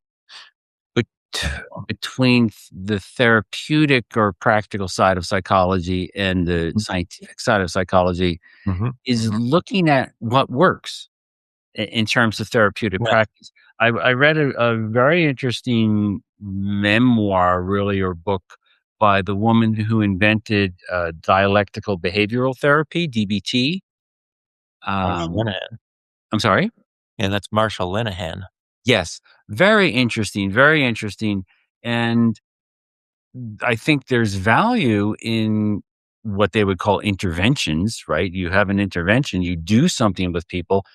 A: between the therapeutic or practical side of psychology and the scientific side of psychology
C: Mhm.
A: is looking at what works in terms of therapeutic
C: Yeah.
A: practice. I read a very interesting memoir, really, or book by the woman who invented dialectical behavioral therapy, DBT.
C: Marshall
A: Um,
C: Linehan.
A: I'm sorry?
C: Yeah, that's Marshall Linehan.
A: Yes, very interesting, very interesting. And I think there's value in what they would call interventions, right? You have an intervention, you do something with people.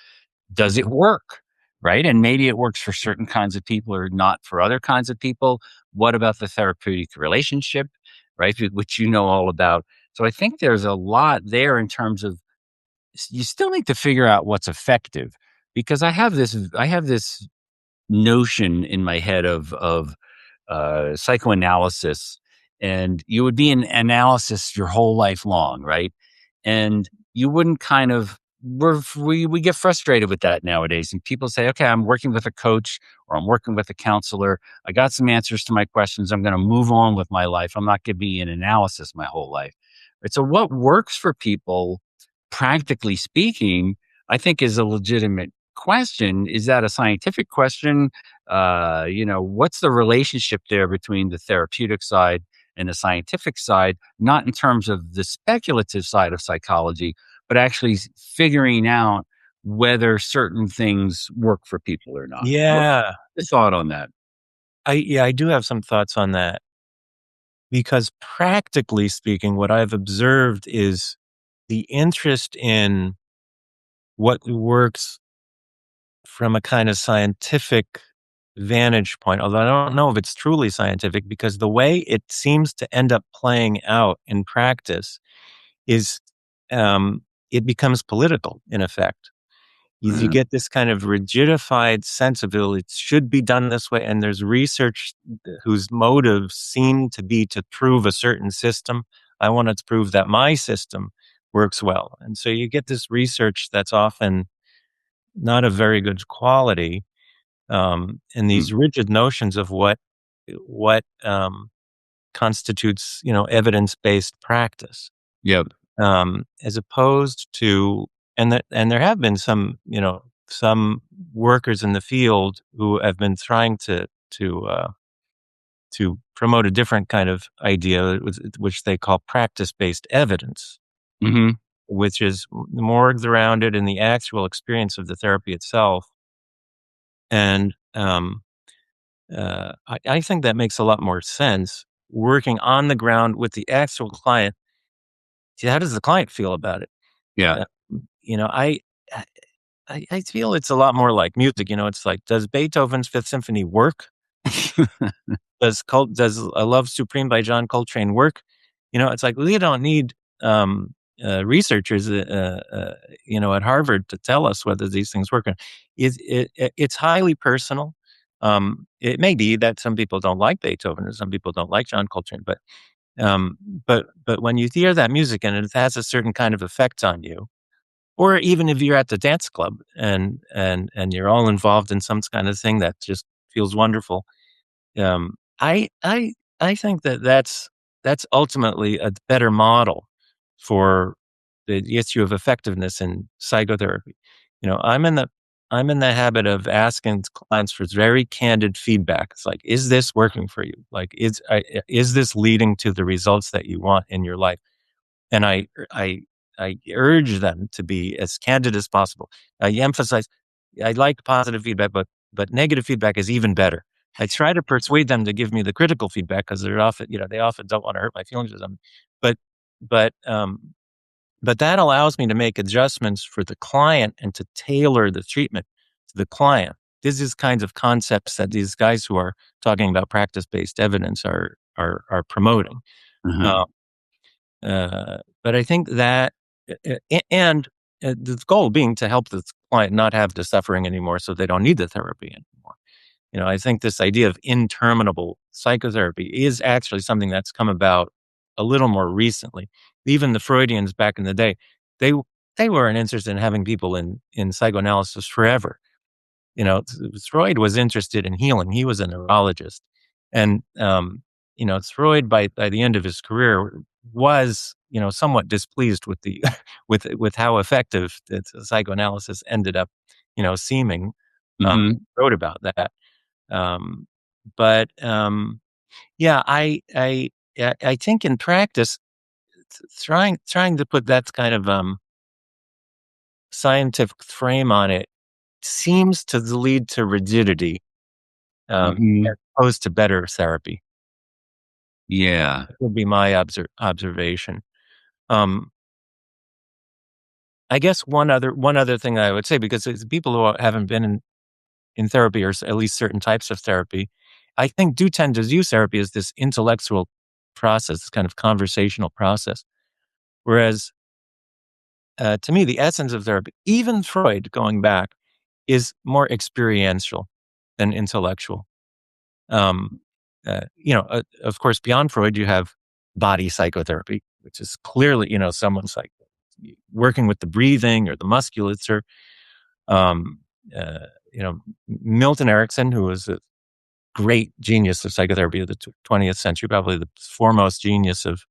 A: Does it work? Right? And maybe it works for certain kinds of people or not for other kinds of people. What about the therapeutic relationship, right? Which you know all about. So I think there's a lot there in terms of you still need to figure out what's effective because I have this notion in my head of psychoanalysis, and you would be in analysis your whole life long, right? And you wouldn't kind of we get frustrated with that nowadays. And people say, okay, I'm working with a coach or I'm working with a counselor. I got some answers to my questions. I'm going to move on with my life. I'm not going to be in analysis my whole life. Right? So what works for people, practically speaking, I think is a legitimate question. Is that a scientific question? What's the relationship there between the therapeutic side and the scientific side, not in terms of the speculative side of psychology, but actually figuring out whether certain things work for people or not. What's
C: Yeah.
A: your thought on that?
C: I do have some thoughts on that because practically speaking, what I've observed is the interest in what works from a kind of scientific vantage point, although I don't know if it's truly scientific because the way it seems to end up playing out in practice is um, it becomes political in effect. You
A: Uh,
C: get this kind of rigidified sense of it should be done this way, and there's research whose motives seem to be to prove a certain system. I want to prove that my system works well, and so you get this research that's often not of very good quality, and
A: mm,
C: these rigid notions of what constitutes, evidence based practice,
A: yep.
C: as opposed to, and there have been some workers in the field who have been trying to promote a different kind of idea, which they call practice based evidence,
A: Hmm.
C: which is more grounded in the actual experience of the therapy itself. And I think that makes a lot more sense. Working on the ground with the actual client. See, how does the client feel about it?
A: Yeah.
C: Uh, you know, I, I I feel it's a lot more like music. It's like, does Beethoven's Fifth Symphony work? Does A Love Supreme by John Coltrane work? It's like we don't need researchers, at Harvard to tell us whether these things work. It's highly personal. It may be that some people don't like Beethoven or some people don't like John Coltrane, um, but when you hear that music and it has a certain kind of effect on you, or even if you're at the dance club and you're all involved in some kind of thing that just feels wonderful, um, I I I think that's ultimately a better model for the issue of effectiveness in psychotherapy. I'm in the habit of asking clients for very candid feedback. It's like, is this working for you? Like, is this leading to the results that you want in your life? And I urge them to be as candid as possible. I emphasize I like positive feedback, but negative feedback is even better. I try to persuade them to give me the critical feedback because they often don't want to hurt my feelings or something. But but um but that allows me to make adjustments for the client and to tailor the treatment to the client. This is kinds of concepts that these guys who are talking about practice based evidence are promoting.
A: Uh-huh.
C: Uh, but I think that, and the goal being to help the client not have the suffering anymore, so they don't need the therapy anymore. I think this idea of interminable psychotherapy is actually something that's come about a little more recently. Even the Freudians back in the day, they they weren't interested in having people in psychoanalysis forever. Freud was interested in healing. He was a neurologist. And Freud by the end of his career was somewhat displeased with the with how effective the psychoanalysis ended up seeming.
A: Hmm.
C: Wrote about that. Um, but yeah, I think in practice, trying to put that kind of scientific frame on it seems to lead to rigidity, as
A: Hmm.
C: opposed to better therapy.
A: Yeah.
C: That would be my observation. Um, I guess one other thing I would say, because it's people who haven't been in therapy, or at least certain types of therapy, I think do tend to use therapy as this intellectual process, this kind of conversational process. Whereas to me, the essence of therapy, even Freud going back, is more experiential than intellectual. Um, of course, beyond Freud, you have body psychotherapy, which is clearly, someone's like working with the breathing or the musculature. Um, Milton Erickson, who was a great genius of psychotherapy of the 20th century, probably the foremost genius of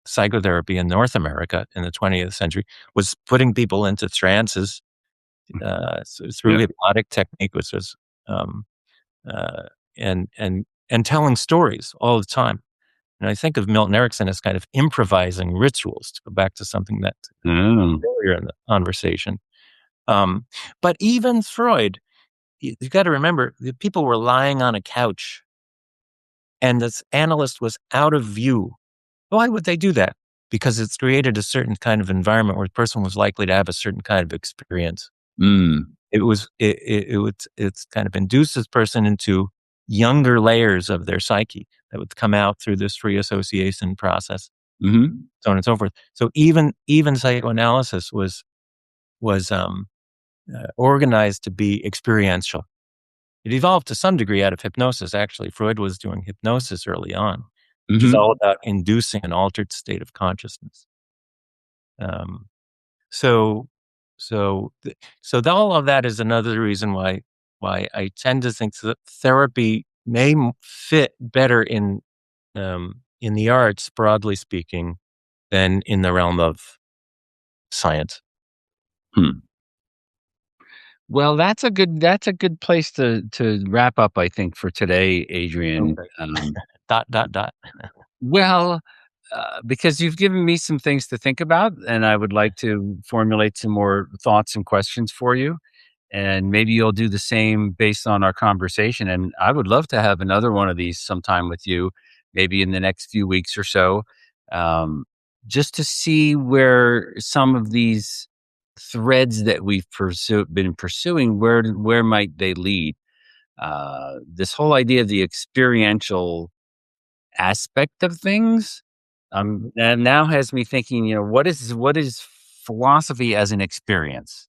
C: psychotherapy in North America in the 20th century, was putting people into trances through
A: Yeah.
C: hypnotic technique, which was um, uh, and telling stories all the time. And I think of Milton Erickson as kind of improvising rituals, to go back to something that
A: Oh.
C: earlier in the conversation. Um, but even Freud, you got to remember, the people were lying on a couch and this analyst was out of view. Why would they do that? Because it's created a certain kind of environment where the person was likely to have a certain kind of experience.
A: Mm.
C: It's kind of induced this person into younger layers of their psyche that would come out through this free association process,
A: Hmm.
C: so on and so forth. So even psychoanalysis was organized to be experiential. It evolved to some degree out of hypnosis. Actually, Freud was doing hypnosis early on, which is all
A: Hmm.
C: about inducing an altered state of consciousness. Um, so, all of that is another reason why I tend to think that therapy may fit better in the arts, broadly speaking, than in the realm of science.
A: Hmm. Well, that's a good place to wrap up, I think, for today, Adrian.
C: Okay. Dot dot dot.
A: Well, because you've given me some things to think about, and I would like to formulate some more thoughts and questions for you. And maybe you'll do the same based on our conversation. And I would love to have another one of these sometime with you, maybe in the next few weeks or so, um, just to see where some of these threads that been pursuing, where might they lead? This whole idea of the experiential aspect of things, and now has me thinking. What is philosophy as an experience?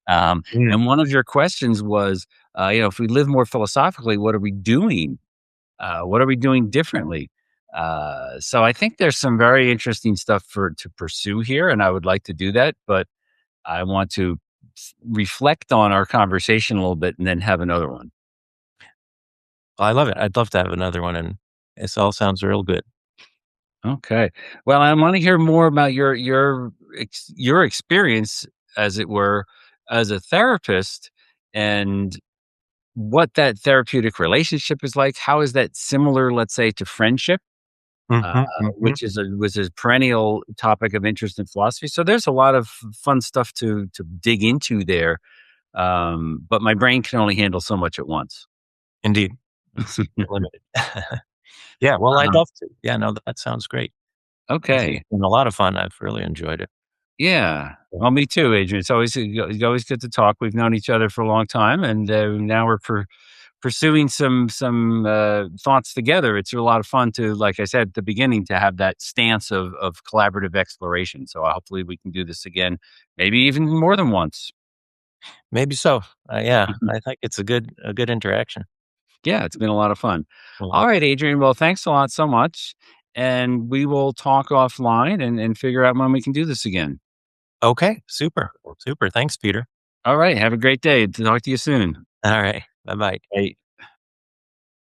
C: Mm.
A: And one of your questions was, if we live more philosophically, what are we doing? What are we doing differently? So I think there's some very interesting stuff to pursue here, and I would like to do that. But I want to reflect on our conversation a little bit, and then have another one.
C: I love it. I'd love to have another one, and this all sounds real good.
A: Okay. Well, I want to hear more about your experience, as it were, as a therapist, and what that therapeutic relationship is like. How is that similar, let's say, to friendship, uh,
C: Mhm, mhm.
A: which is a perennial topic of interest in philosophy. So there's a lot of fun stuff to dig into there. But my brain can only handle so much at once.
C: Indeed. It's limited. Yeah, well, I'd
A: Um,
C: love to. Yeah, no, that sounds great. This has
A: okay.
C: been a lot of fun. I've really enjoyed it.
A: Yeah.
C: Yeah.
A: Well, me too, Adrian. It's always good to talk. We've known each other for a long time, and now we're pursuing some thoughts together. It's a lot of fun to, like I said at the beginning, to have that stance of collaborative exploration. So hopefully we can do this again, maybe even more than once.
C: Maybe so. Yeah,
A: Mhm.
C: I think it's a good interaction.
A: Yeah, it's been a lot of fun.
C: Mhm.
A: All right, Adrian. Well, thanks a lot so much, and we will talk offline and figure out when we can do this again.
C: Okay, super. Super. Thanks, Peter.
A: All right. Have a great day. Talk to you soon.
C: All right. Bye-bye.
A: Bye.